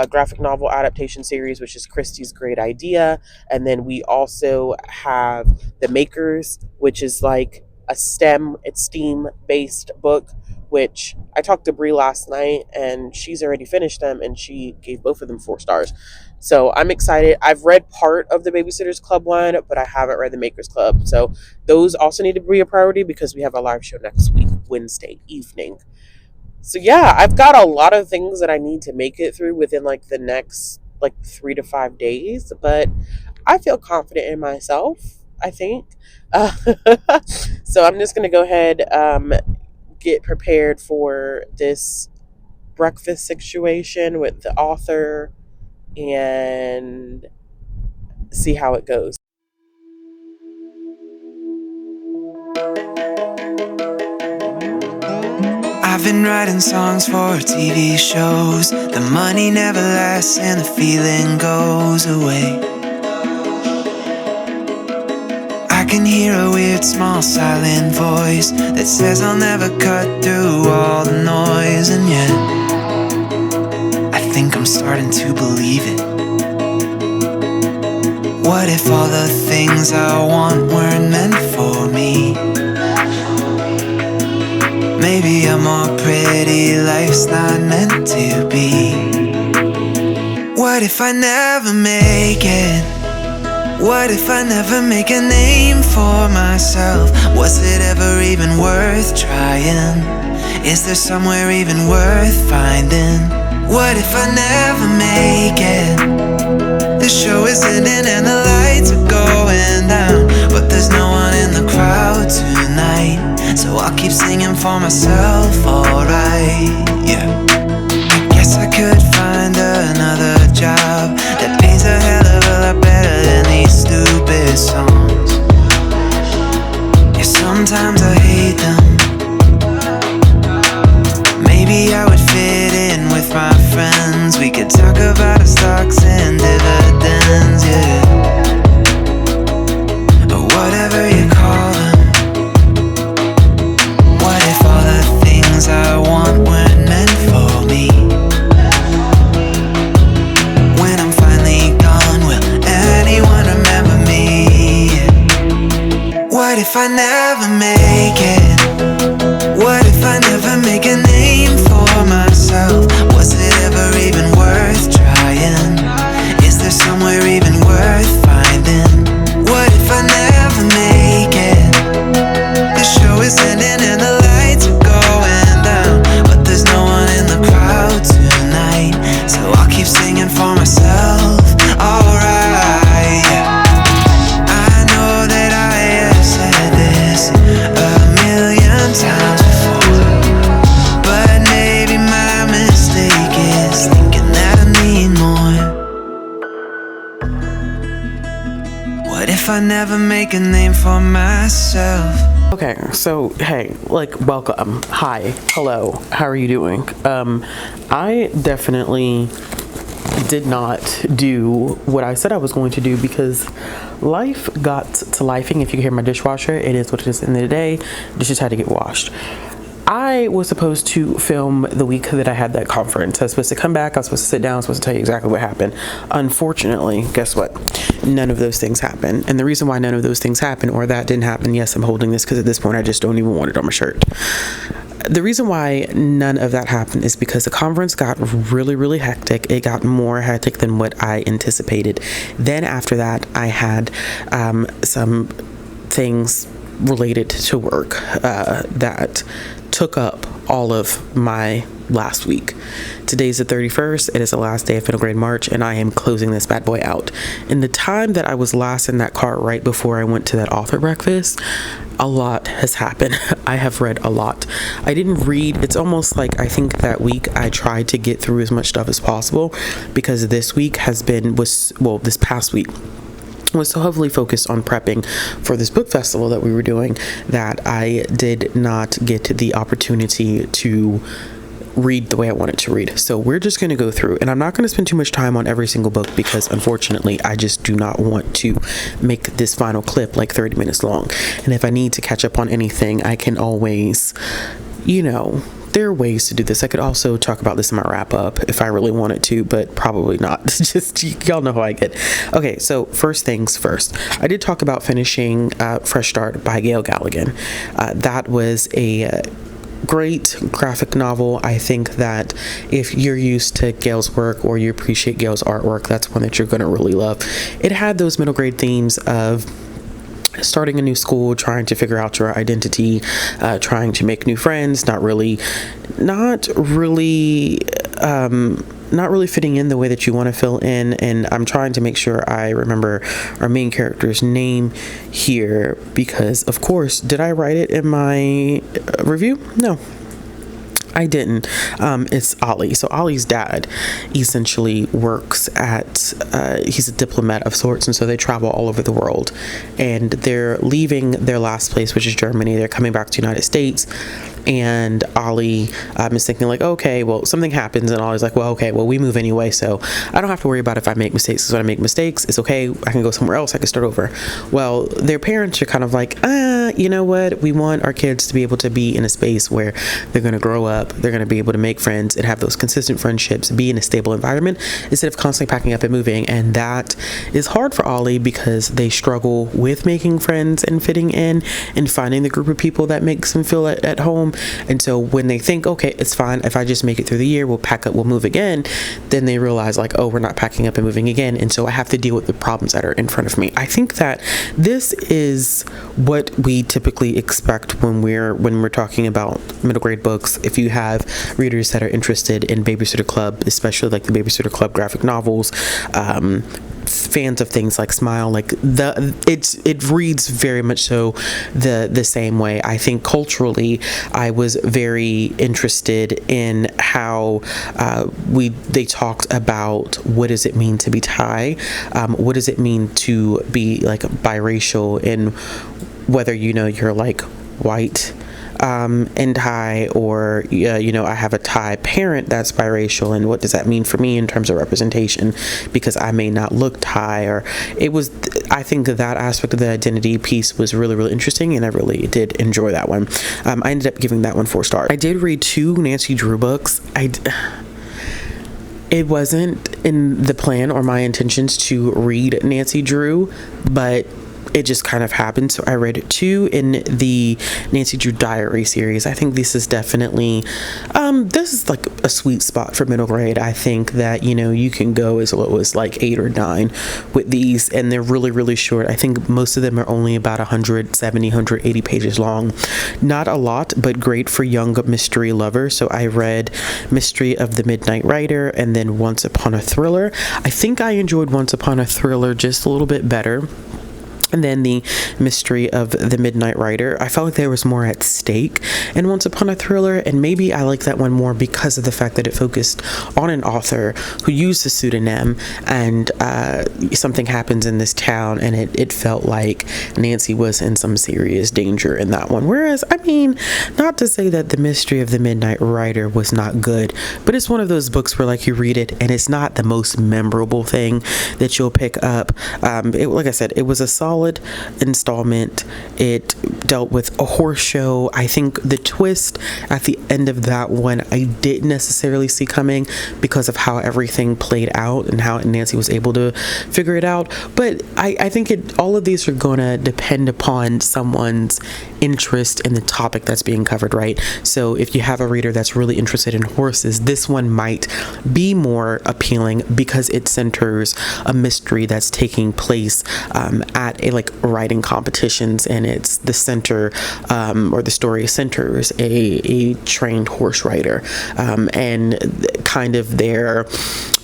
graphic novel adaptation series, which is Christie's Great Idea. And then we also have The Makers, which is like it's STEAM based book, which I talked to Brie last night and she's already finished them and she gave both of them 4 stars. So I'm excited. I've read part of the Babysitter's Club one, but I haven't read the Makers Club. So those also need to be a priority because we have a live show next week, Wednesday evening. So yeah, I've got a lot of things that I need to make it through within like the next 3 to 5 days, but I feel confident in myself, I think. So I'm just going to go ahead, get prepared for this breakfast situation with the author and see how it goes. I've been writing songs for TV shows. The money never lasts and the feeling goes away. I can hear a weird small silent voice that says I'll never cut through all the noise. And yet I think I'm starting to believe it. What if all the things I want weren't meant for me? Maybe a more pretty life's not meant to be. What if I never make it? What if I never make a name for myself? Was it ever even worth trying? Is there somewhere even worth finding? What if I never make it? The show is ending and the lights are going down, but there's no one in the crowd tonight. So I'll keep singing for myself, alright, yeah. I guess I could find another job that pays a hell of a lot better than these stupid songs. Yeah, sometimes I hate them. Maybe I would fit in with my friends. We could talk about our stocks and dividends, yeah. Or whatever you call them. What if all the things I want weren't meant for me? When I'm finally gone, will anyone remember me? What if I never make it? What if I never make a name for myself? Was it ever even worth trying? Is there somewhere even worth finding? What if I never make it? The show is ending and the lights are going down, but there's no one in the crowd tonight. So never make a name for myself. Okay, so hey, like, welcome, hi, hello, how are you doing? I definitely did not do what I said I was going to do because life got to lifing. If you can hear my dishwasher, it is what it is. In the day, dishes had to get washed. I was supposed to film the week that I had that conference. I was supposed to come back, I was supposed to sit down, I was supposed to tell you exactly what happened. Unfortunately, guess what? None of those things happened. And the reason why none of those things happened, or that didn't happen, yes, I'm holding this because at this point I just don't even want it on my shirt. The reason why none of that happened is because the conference got really, really hectic. It got more hectic than what I anticipated. Then after that, I had some things related to work that took up all of my last week. Today's the 31st. It is the last day of Grade March, and I am closing this bad boy out. In the time that I was last in that car right before I went to that author breakfast, a lot has happened. I have read a lot. I didn't read. It's almost like I think that week I tried to get through as much stuff as possible because this week this past week was so heavily focused on prepping for this book festival that we were doing that I did not get the opportunity to read the way I wanted to read. So we're just going to go through, and I'm not going to spend too much time on every single book because unfortunately I just do not want to make this final clip like 30 minutes long. And if I need to catch up on anything, I can always, there are ways to do this. I could also talk about this in my wrap up if I really wanted to, but probably not. Just, y'all know how I get. Okay, so first things first. I did talk about finishing Fresh Start by Gail Galligan. That was a great graphic novel. I think that if you're used to Gail's work or you appreciate Gail's artwork, that's one that you're going to really love. It had those middle grade themes of starting a new school, trying to figure out your identity, trying to make new friends, not really fitting in the way that you want to fill in. And I'm trying to make sure I remember our main character's name here because, of course, did I write it in my review? No, I didn't. It's Ollie. So Ollie's dad essentially works at, he's a diplomat of sorts, and so they travel all over the world. And they're leaving their last place, which is Germany. They're coming back to the United States. And Ollie is thinking like, okay, well, something happens. And Ollie's like, well, okay, well, we move anyway, so I don't have to worry about if I make mistakes. Because when I make mistakes, it's okay. I can go somewhere else. I can start over. Well, their parents are kind of like, you know what? We want our kids to be able to be in a space where they're going to grow up. They're going to be able to make friends and have those consistent friendships, be in a stable environment instead of constantly packing up and moving. And that is hard for Ollie because they struggle with making friends and fitting in and finding the group of people that makes them feel at home. And so when they think, okay, it's fine if I just make it through the year, we'll pack up, we'll move again, then they realize like, oh, we're not packing up and moving again. And so I have to deal with the problems that are in front of me. I think that this is what we typically expect when we're talking about middle grade books. If you have readers that are interested in Babysitter Club, especially like the Babysitter Club graphic novels, fans of things like Smile, like it reads very much so the same way. I think culturally I was very interested in how they talked about what does it mean to be Thai, what does it mean to be like biracial, and whether you're like white and Thai, or I have a Thai parent that's biracial, and what does that mean for me in terms of representation, because I may not look Thai, or I think that aspect of the identity piece was really, really interesting, and I really did enjoy that one. I ended up giving that one 4 stars. I did read 2 Nancy Drew books. It wasn't in the plan or my intentions to read Nancy Drew, but it just kind of happened. So I read 2 in the Nancy Drew Diary series. I think this is definitely this is like a sweet spot for middle grade. I think that you can go as low as like 8 or 9 with these, and they're really, really short. I think most of them are only about 170, 180 pages long. Not a lot, but great for young mystery lovers. So I read Mystery of the Midnight Rider and then Once Upon a Thriller. I think I enjoyed Once Upon a Thriller just a little bit better. And then The Mystery of the Midnight Rider. I felt like there was more at stake in Once Upon a Thriller, and maybe I like that one more because of the fact that it focused on an author who used a pseudonym, and something happens in this town, and it felt like Nancy was in some serious danger in that one. Whereas, I mean, not to say that The Mystery of the Midnight Rider was not good, but it's one of those books where, like, you read it and it's not the most memorable thing that you'll pick up. Like I said, it was a solid installment. It dealt with a horse show. I think the twist at the end of that one I didn't necessarily see coming because of how everything played out and how Nancy was able to figure it out. But I think all of these are going to depend upon someone's interest in the topic that's being covered, right? So if you have a reader that's really interested in horses, this one might be more appealing because it centers a mystery that's taking place at a writing competitions, and it's the center or the story centers a trained horse rider and kind of their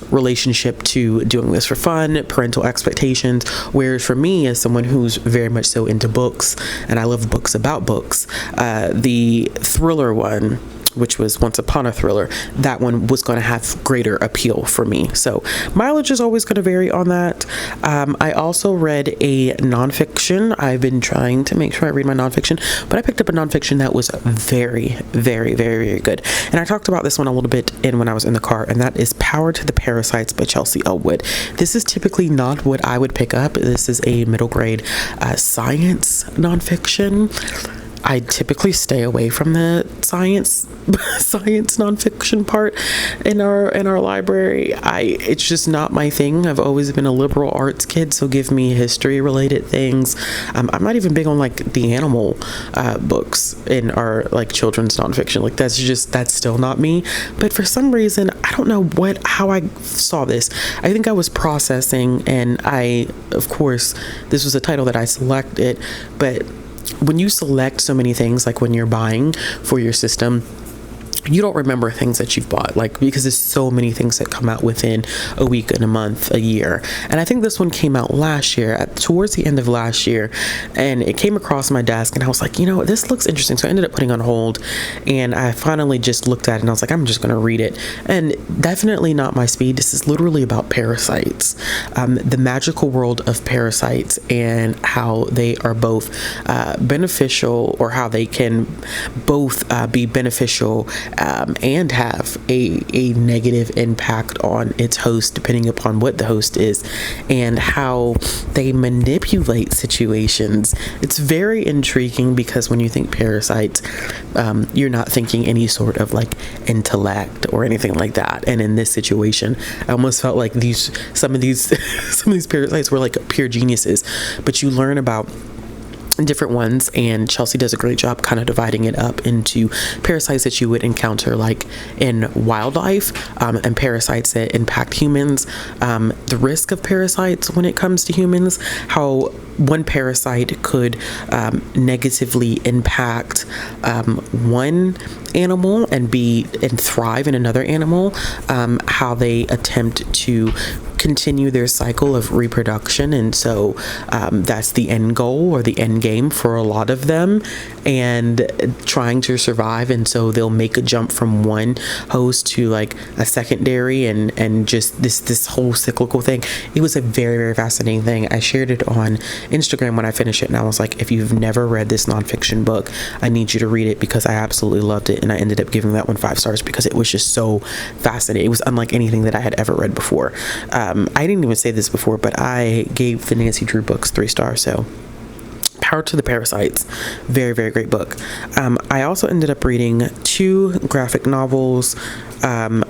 relationship to doing this for fun, parental expectations. Whereas for me, as someone who's very much so into books and I love books about books, the thriller one, which was Once Upon a Thriller, that one was going to have greater appeal for me. So mileage is always going to vary on that. I also read a nonfiction. I've been trying to make sure I read my nonfiction, but I picked up a nonfiction that was very, very, very, very good. And I talked about this one a little bit when I was in the car, and that is Power to the Parasites by Chelsea Elwood. This is typically not what I would pick up. This is a middle grade science nonfiction. I typically stay away from the science nonfiction part in our library. It's just not my thing. I've always been a liberal arts kid, so give me history related things. I'm not even big on the animal books in our children's nonfiction. That's still not me. But for some reason, I don't know how I saw this. I think I was processing, and of course, this was a title that I selected, but when you select so many things, like when you're buying for your system, you don't remember things that you've bought, because there's so many things that come out within a week and a month, a year. And I think this one came out last year, towards the end of last year, and it came across my desk, and I was like, this looks interesting. So I ended up putting it on hold, and I finally just looked at it, and I was like, I'm just going to read it. And definitely not my speed. This is literally about parasites, the magical world of parasites, and how they are both beneficial, or how they can both be beneficial and have a negative impact on its host, depending upon what the host is, and how they manipulate situations. It's very intriguing because when you think parasites, you're not thinking any sort of intellect or anything like that. And in this situation, I almost felt like some of these parasites were pure geniuses. But you learn about different ones, and Chelsea does a great job kind of dividing it up into parasites that you would encounter in wildlife, and parasites that impact humans, the risk of parasites when it comes to humans, how one parasite could negatively impact one animal and thrive in another animal, how they attempt to continue their cycle of reproduction, and so that's the end goal or the end game for a lot of them, and trying to survive. And so they'll make a jump from one host to a secondary, and just this whole cyclical thing. It was a very, very fascinating thing. I shared it on Instagram when I finished it, and I was like, if you've never read this nonfiction book, I need you to read it, because I absolutely loved it. And I ended up giving that one 5 stars because it was just so fascinating. It was unlike anything that I had ever read before. I didn't even say this before, but I gave the Nancy Drew books 3 stars. So Power to the Parasites, very, very great book. I also ended up reading 2 graphic novels. In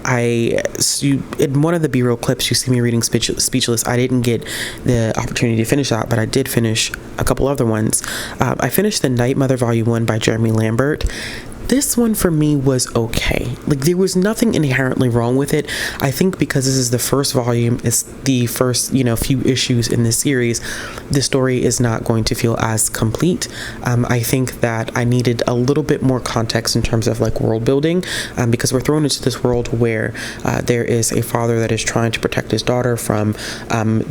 one of the B-roll clips, you see me reading Speechless. I didn't get the opportunity to finish that, but I did finish a couple other ones. I finished The Night Mother Volume 1 by Jeremy Lambert. This one for me was okay. Like, there was nothing inherently wrong with it. I think because this is the first volume, it's the first, few issues in this series, the story is not going to feel as complete. I think that I needed a little bit more context in terms of like world building, because we're thrown into this world where there is a father that is trying to protect his daughter from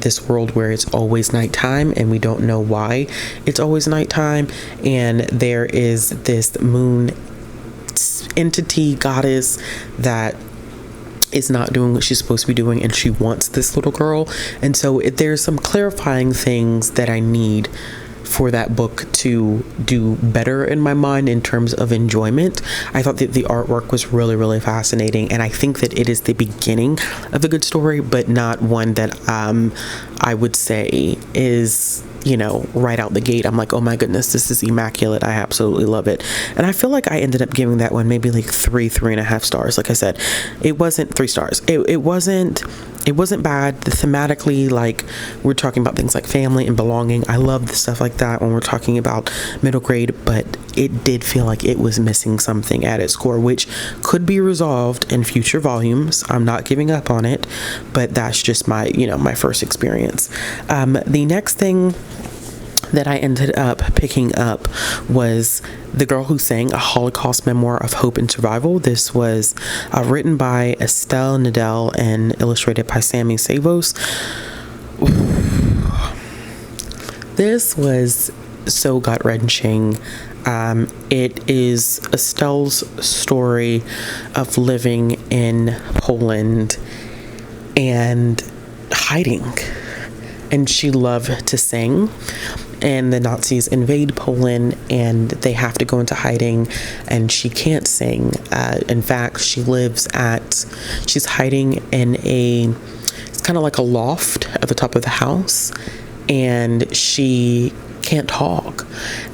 this world where it's always nighttime, and we don't know why it's always nighttime. And there is this moon entity goddess that is not doing what she's supposed to be doing, and she wants this little girl. And so there's some clarifying things that I need for that book to do better in my mind in terms of enjoyment. I thought that the artwork was really, really fascinating, and I think that it is the beginning of a good story, but not one that I would say is, right out the gate, I'm like, oh my goodness, this is immaculate. I absolutely love it. And I feel like I ended up giving that one maybe like 3.5 stars. Like I said, it wasn't 3 stars. It wasn't bad. Thematically, like, we're talking about things like family and belonging. I love the stuff like that when we're talking about middle grade, but it did feel like it was missing something at its core, which could be resolved in future volumes. I'm not giving up on it, but that's just my, my first experience. The next thing that I ended up picking up was The Girl Who Sang, a Holocaust memoir of hope and survival. This was written by Estelle Nadel and illustrated by Sammy Savos. This was so gut-wrenching. It is Estelle's story of living in Poland and hiding. And she loved to sing, and the Nazis invade Poland and they have to go into hiding, and she can't sing. In fact, she's hiding in it's kind of like a loft at the top of the house, and she can't talk.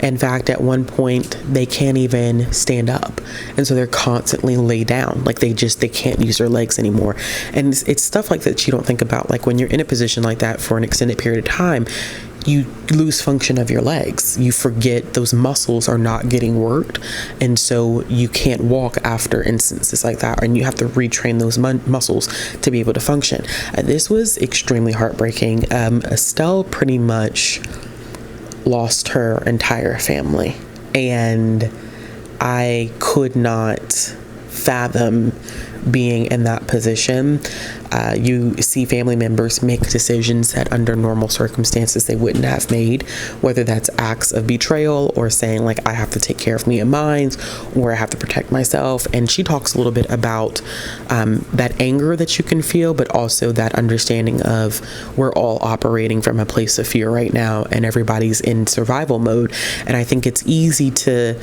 In fact, at one point they can't even stand up, and so they're constantly laid down, like they can't use their legs anymore. And it's stuff like that you don't think about. Like, when you're in a position like that for an extended period of time, you lose function of your legs. You forget those muscles are not getting worked, and so you can't walk after instances like that, and you have to retrain those muscles to be able to function. This was extremely heartbreaking. Estelle pretty much lost her entire family, and I could not fathom being in that position. You see family members make decisions that under normal circumstances they wouldn't have made, whether that's acts of betrayal or saying like, I have to take care of me and mine, or I have to protect myself. And she talks a little bit about that anger that you can feel, but also that understanding of we're all operating from a place of fear right now, and everybody's in survival mode. And I think it's easy to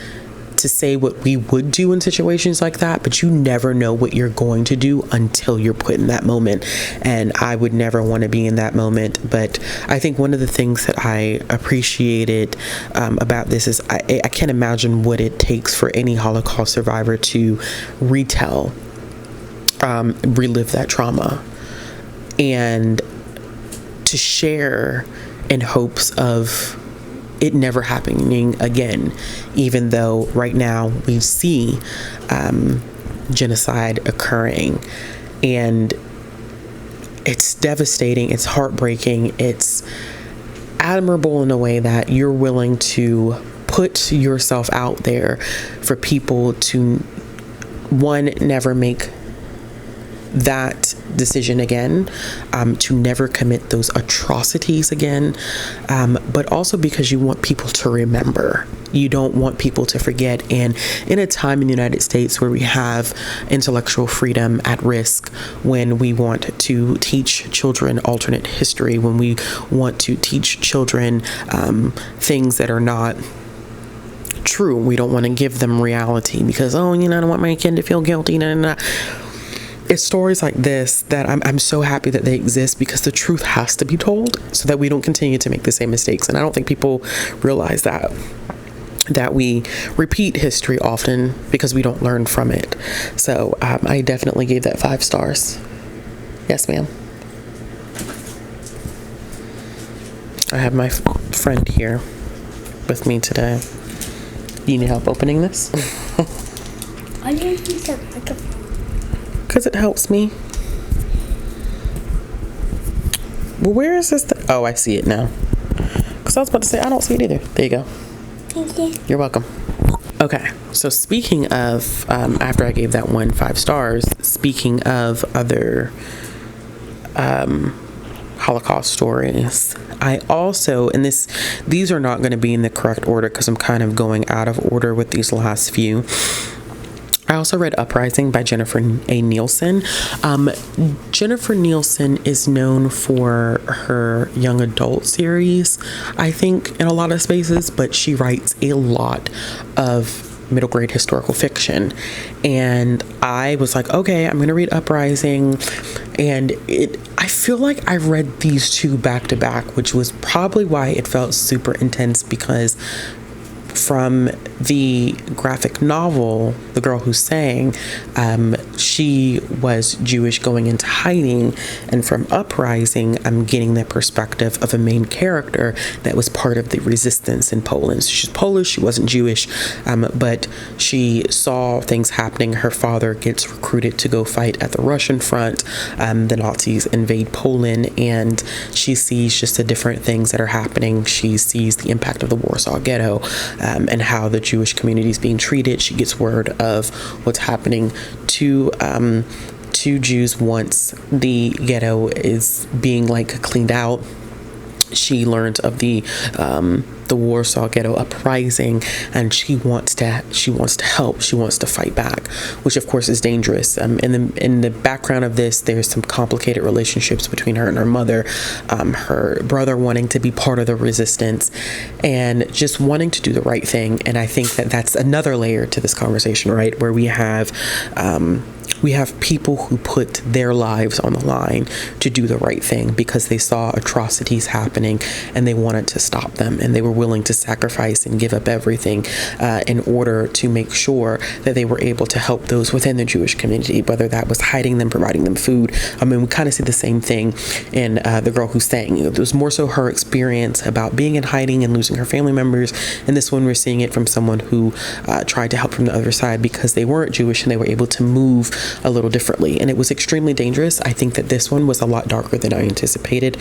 say what we would do in situations like that, but you never know what you're going to do until you're put in that moment. And I would never want to be in that moment. But I think one of the things that I appreciated about this is I can't imagine what it takes for any Holocaust survivor to relive that trauma, and to share in hopes of it never happening again, even though right now we see genocide occurring. And it's devastating, it's heartbreaking, it's admirable in a way that you're willing to put yourself out there for people to, one, never make that decision again, to never commit those atrocities again, but also because you want people to remember. You don't want people to forget. And in a time in the United States where we have intellectual freedom at risk, when we want to teach children alternate history, when we want to teach children things that are not true, we don't want to give them reality because, I don't want my kid to feel guilty. It's stories like this that I'm so happy that they exist, because the truth has to be told so that we don't continue to make the same mistakes. And I don't think people realize that we repeat history often because we don't learn from it. So I definitely gave that 5 stars. Yes, ma'am. I have my friend here with me today. You need help opening this? Why do you use a microphone? Because it helps me. Well, where is this? Oh, I see it now. Because I was about to say, I don't see it either. There you go. Thank you. You're welcome. Okay, so speaking of, after I gave that one 5 stars, speaking of other Holocaust stories, I also, and these are not going to be in the correct order because I'm kind of going out of order with these last few. I also read Uprising by Jennifer A. Nielsen. Jennifer Nielsen is known for her young adult series, I think, in a lot of spaces, but she writes a lot of middle grade historical fiction. And I was like, okay, I'm going to read Uprising. And I feel like I read these two back to back, which was probably why it felt super intense, because from the graphic novel, The Girl Who Sang, she was Jewish going into hiding, and from Uprising, I'm getting the perspective of a main character that was part of the resistance in Poland. So she's Polish, she wasn't Jewish, but she saw things happening. Her father gets recruited to go fight at the Russian front. The Nazis invade Poland, and she sees just the different things that are happening. She sees the impact of the Warsaw Ghetto, and how the Jewish community is being treated. She gets word of what's happening to Jews once the ghetto is being cleaned out. She learns of the Warsaw Ghetto uprising, and she wants to help. She wants to fight back, which of course is dangerous. In the background of this, there's some complicated relationships between her and her mother, her brother wanting to be part of the resistance, and just wanting to do the right thing. And I think that that's another layer to this conversation, right? Where we have people who put their lives on the line to do the right thing because they saw atrocities happening and they wanted to stop them, and they were willing to sacrifice and give up everything in order to make sure that they were able to help those within the Jewish community, whether that was hiding them, providing them food. I mean, we kind of see the same thing in The Girl Who Sang. It was more so her experience about being in hiding and losing her family members, and this one we're seeing it from someone who tried to help from the other side because they weren't Jewish and they were able to move a little differently, and it was extremely dangerous. I think that this one was a lot darker than I anticipated.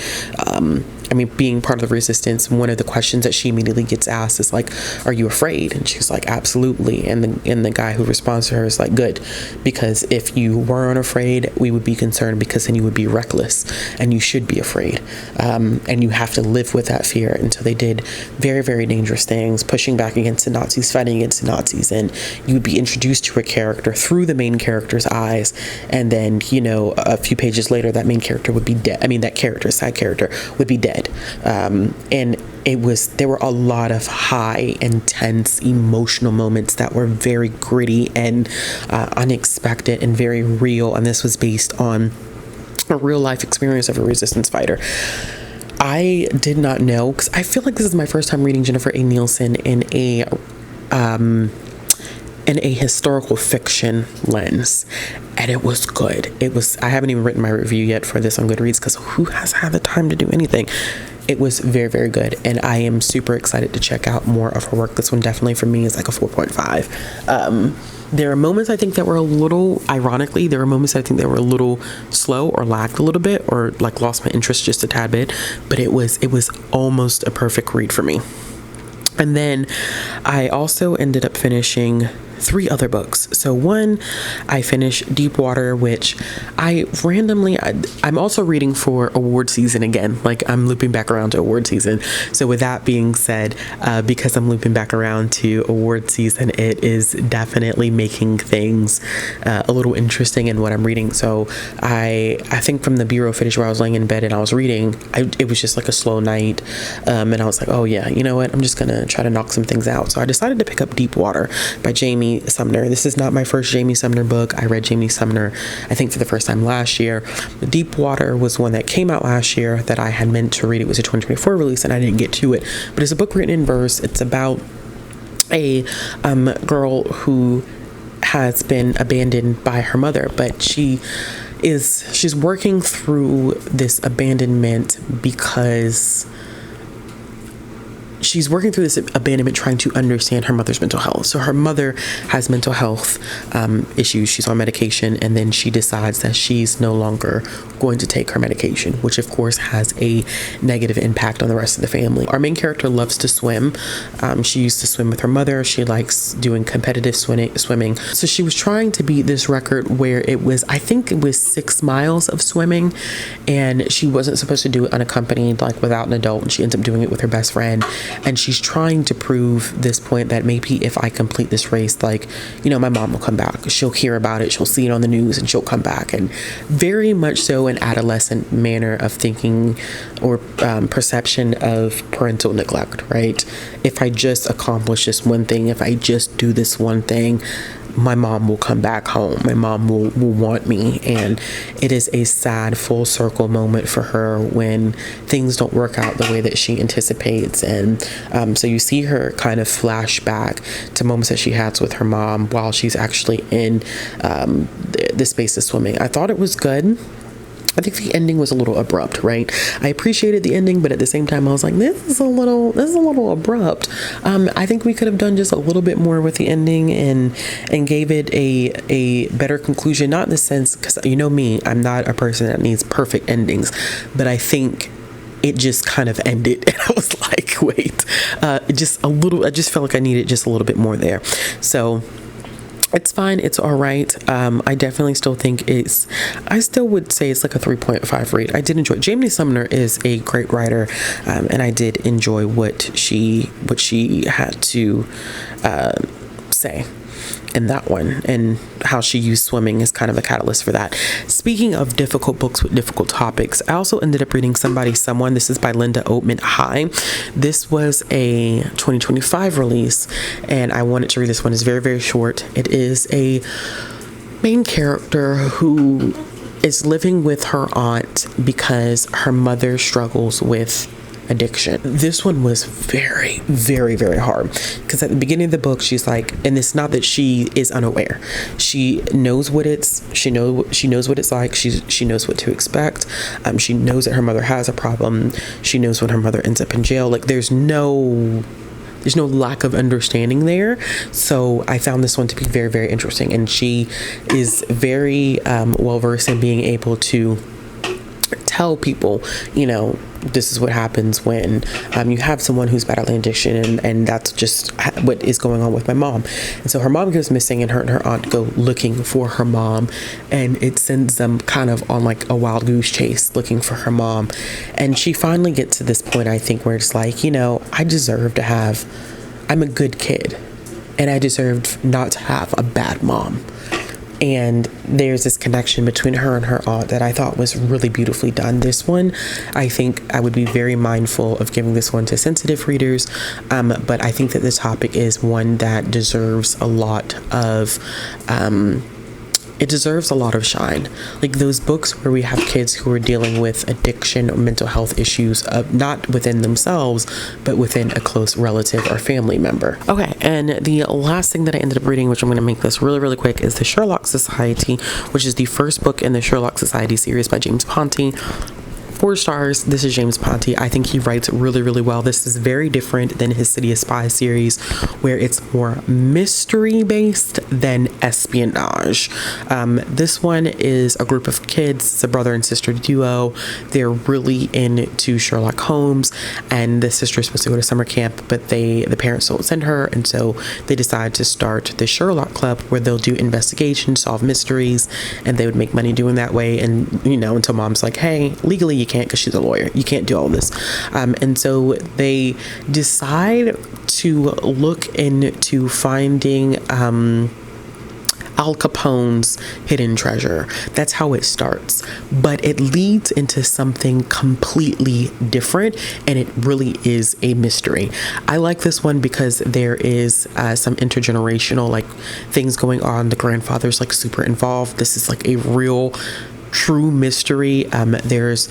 I mean, being part of the resistance, one of the questions that she immediately gets asked is like, are you afraid? And she's like, absolutely. And the guy who responds to her is like, good, because if you weren't afraid, we would be concerned, because then you would be reckless, and you should be afraid, and you have to live with that fear. And so they did very, very dangerous things, pushing back against the Nazis, fighting against the Nazis, and you would be introduced to a character through the main character's eyes, and then, you know, a few pages later, that main character would be dead. I mean, that character, side character, would be dead. And there were a lot of high, intense, emotional moments that were very gritty and unexpected and very real. And this was based on a real life experience of a resistance fighter. I did not know, because I feel like this is my first time reading Jennifer A. Nielsen in a historical fiction lens, and it was good. I haven't even written my review yet for this on Goodreads, because who has had the time to do anything? It was very, very good, and I am super excited to check out more of her work. This one definitely for me is like a 4.5. There are moments I think that were a little, ironically, there were moments I think that were a little slow or lagged a little bit, or like lost my interest just a tad bit, but it was almost a perfect read for me. And then I also ended up finishing 3 other books. So one, I finished Deep Water, which I'm also reading for award season again. Like, I'm looping back around to award season. So with that being said, because I'm looping back around to award season, it is definitely making things a little interesting in what I'm reading. So I think from the bureau footage where I was laying in bed and I was reading, it was just like a slow night. And I was like, oh yeah, you know what? I'm just going to try to knock some things out. So I decided to pick up Deep Water by Jamie Sumner. This is not my first Jamie Sumner book. I read Jamie Sumner, I think, for the first time last year. Deep Water was one that came out last year that I had meant to read. It was a 2024 release and I didn't get to it, but it's a book written in verse. It's about a girl who has been abandoned by her mother, but she's working through this abandonment because she's working through this abandonment, trying to understand her mother's mental health. So her mother has mental health issues. She's on medication, and then she decides that she's no longer going to take her medication, which of course has a negative impact on the rest of the family. Our main character loves to swim. She used to swim with her mother. She likes doing competitive swimming. So she was trying to beat this record where it was, I think it was 6 miles of swimming, and she wasn't supposed to do it unaccompanied, like without an adult, and she ends up doing it with her best friend. And she's trying to prove this point that maybe if I complete this race, like, you know, my mom will come back. She'll hear about it. She'll see it on the news and she'll come back. And very much so an adolescent manner of thinking or perception of parental neglect, right? If I just accomplish this one thing, if I just do this one thing, my mom will come back home. My mom will want me. And it is a sad full circle moment for her when things don't work out the way that she anticipates. And so you see her kind of flash back to moments that she has with her mom while she's actually in the space of swimming. I thought it was good. I think the ending was a little abrupt, right? I appreciated the ending, but at the same time, I was like, this is a little abrupt. I think we could have done just a little bit more with the ending and gave it a better conclusion. Not in the sense, because you know me, I'm not a person that needs perfect endings, but I think it just kind of ended, and I was like, wait, I just felt like I needed just a little bit more there. So it's fine. It's all right. I definitely still think I still would say it's like a 3.5 read. I did enjoy it. Jamie Sumner is a great writer, and I did enjoy what she had to say in that one, and how she used swimming as kind of a catalyst for that. Speaking of difficult books with difficult topics, I also ended up reading Someone. This is by Linda Oatman High. This was a 2025 release, and I wanted to read this one. It's very, very short. It is a main character who is living with her aunt because her mother struggles with addiction. This one was very, very, very hard, because at the beginning of the book, she's like, and it's not that she is unaware. She knows what it's like. She knows what to expect. She knows that her mother has a problem. She knows when her mother ends up in jail. Like there's no lack of understanding there. So I found this one to be very, very interesting, and she is very well versed in being able to tell people, you know, this is what happens when you have someone who's battling addiction, and that's just what is going on with my mom. And so her mom goes missing, and her and her aunt go looking for her mom, and it sends them kind of on like a wild goose chase looking for her mom. And she finally gets to this point, I think, where it's like, you know, I'm a good kid, and I deserve not to have a bad mom. And there's this connection between her and her aunt that I thought was really beautifully done. This one, I think I would be very mindful of giving this one to sensitive readers, but I think that the topic is one that deserves a lot of shine. Like those books where we have kids who are dealing with addiction or mental health issues, not within themselves, but within a close relative or family member. Okay, and the last thing that I ended up reading, which I'm going to make this really, really quick, is The Sherlock Society, which is the first book in the Sherlock Society series by James Ponti. 4 stars. This is James Ponti. I think he writes really, really well. This is very different than his City of Spies series, where it's more mystery based than espionage. This one is a group of kids. It's a brother and sister duo. They're really into Sherlock Holmes, and the sister is supposed to go to summer camp, but the parents don't send her, and so they decide to start the Sherlock Club, where they'll do investigations, solve mysteries, and they would make money doing that way. And you know, until mom's like, hey, legally you can't, because she's a lawyer, you can't do all this. And so they decide to look into finding Al Capone's hidden treasure. That's how it starts, but it leads into something completely different, and it really is a mystery. I like this one because there is some intergenerational like things going on. The grandfather's like super involved. This is like a real true mystery. There's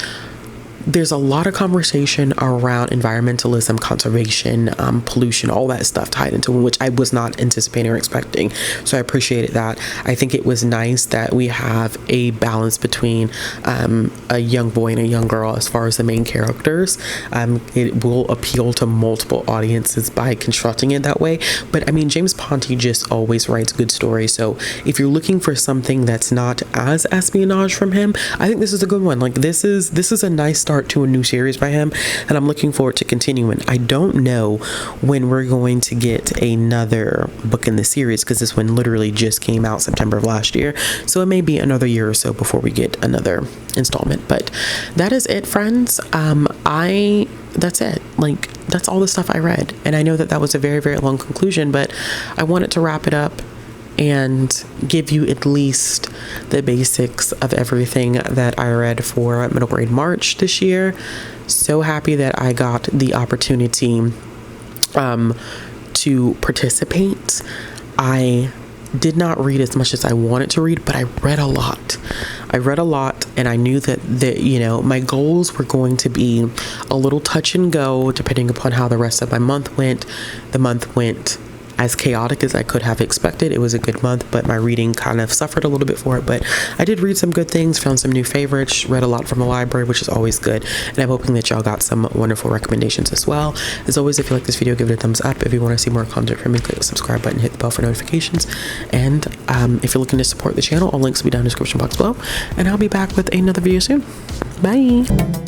there's a lot of conversation around environmentalism, conservation, pollution, all that stuff tied into which I was not anticipating or expecting. So I appreciated that. I think it was nice that we have a balance between a young boy and a young girl as far as the main characters. It will appeal to multiple audiences by constructing it that way. But I mean, James Ponti just always writes good stories. So if you're looking for something that's not as espionage from him, I think this is a good one. Like this is a nice start to a new series by him, and I'm looking forward to continuing. I don't know when we're going to get another book in the series, because this one literally just came out September of last year, so it may be another year or so before we get another installment. But that is it, friends. That's it. Like, that's all the stuff I read, and I know that was a very, very long conclusion, but I wanted to wrap it up and give you at least the basics of everything that I read for middle grade March this year. So happy that I got the opportunity to participate. I did not read as much as I wanted to read, but I read a lot. And I knew that my goals were going to be a little touch and go depending upon how the rest of my month went. The month went as chaotic as I could have expected. It was a good month, but my reading kind of suffered a little bit for it. But I did read some good things, found some new favorites, read a lot from the library, which is always good. And I'm hoping that y'all got some wonderful recommendations as well. As always, if you like this video, give it a thumbs up. If you want to see more content from me, click the subscribe button, hit the bell for notifications. And if you're looking to support the channel, all links will be down in the description box below. And I'll be back with another video soon. Bye.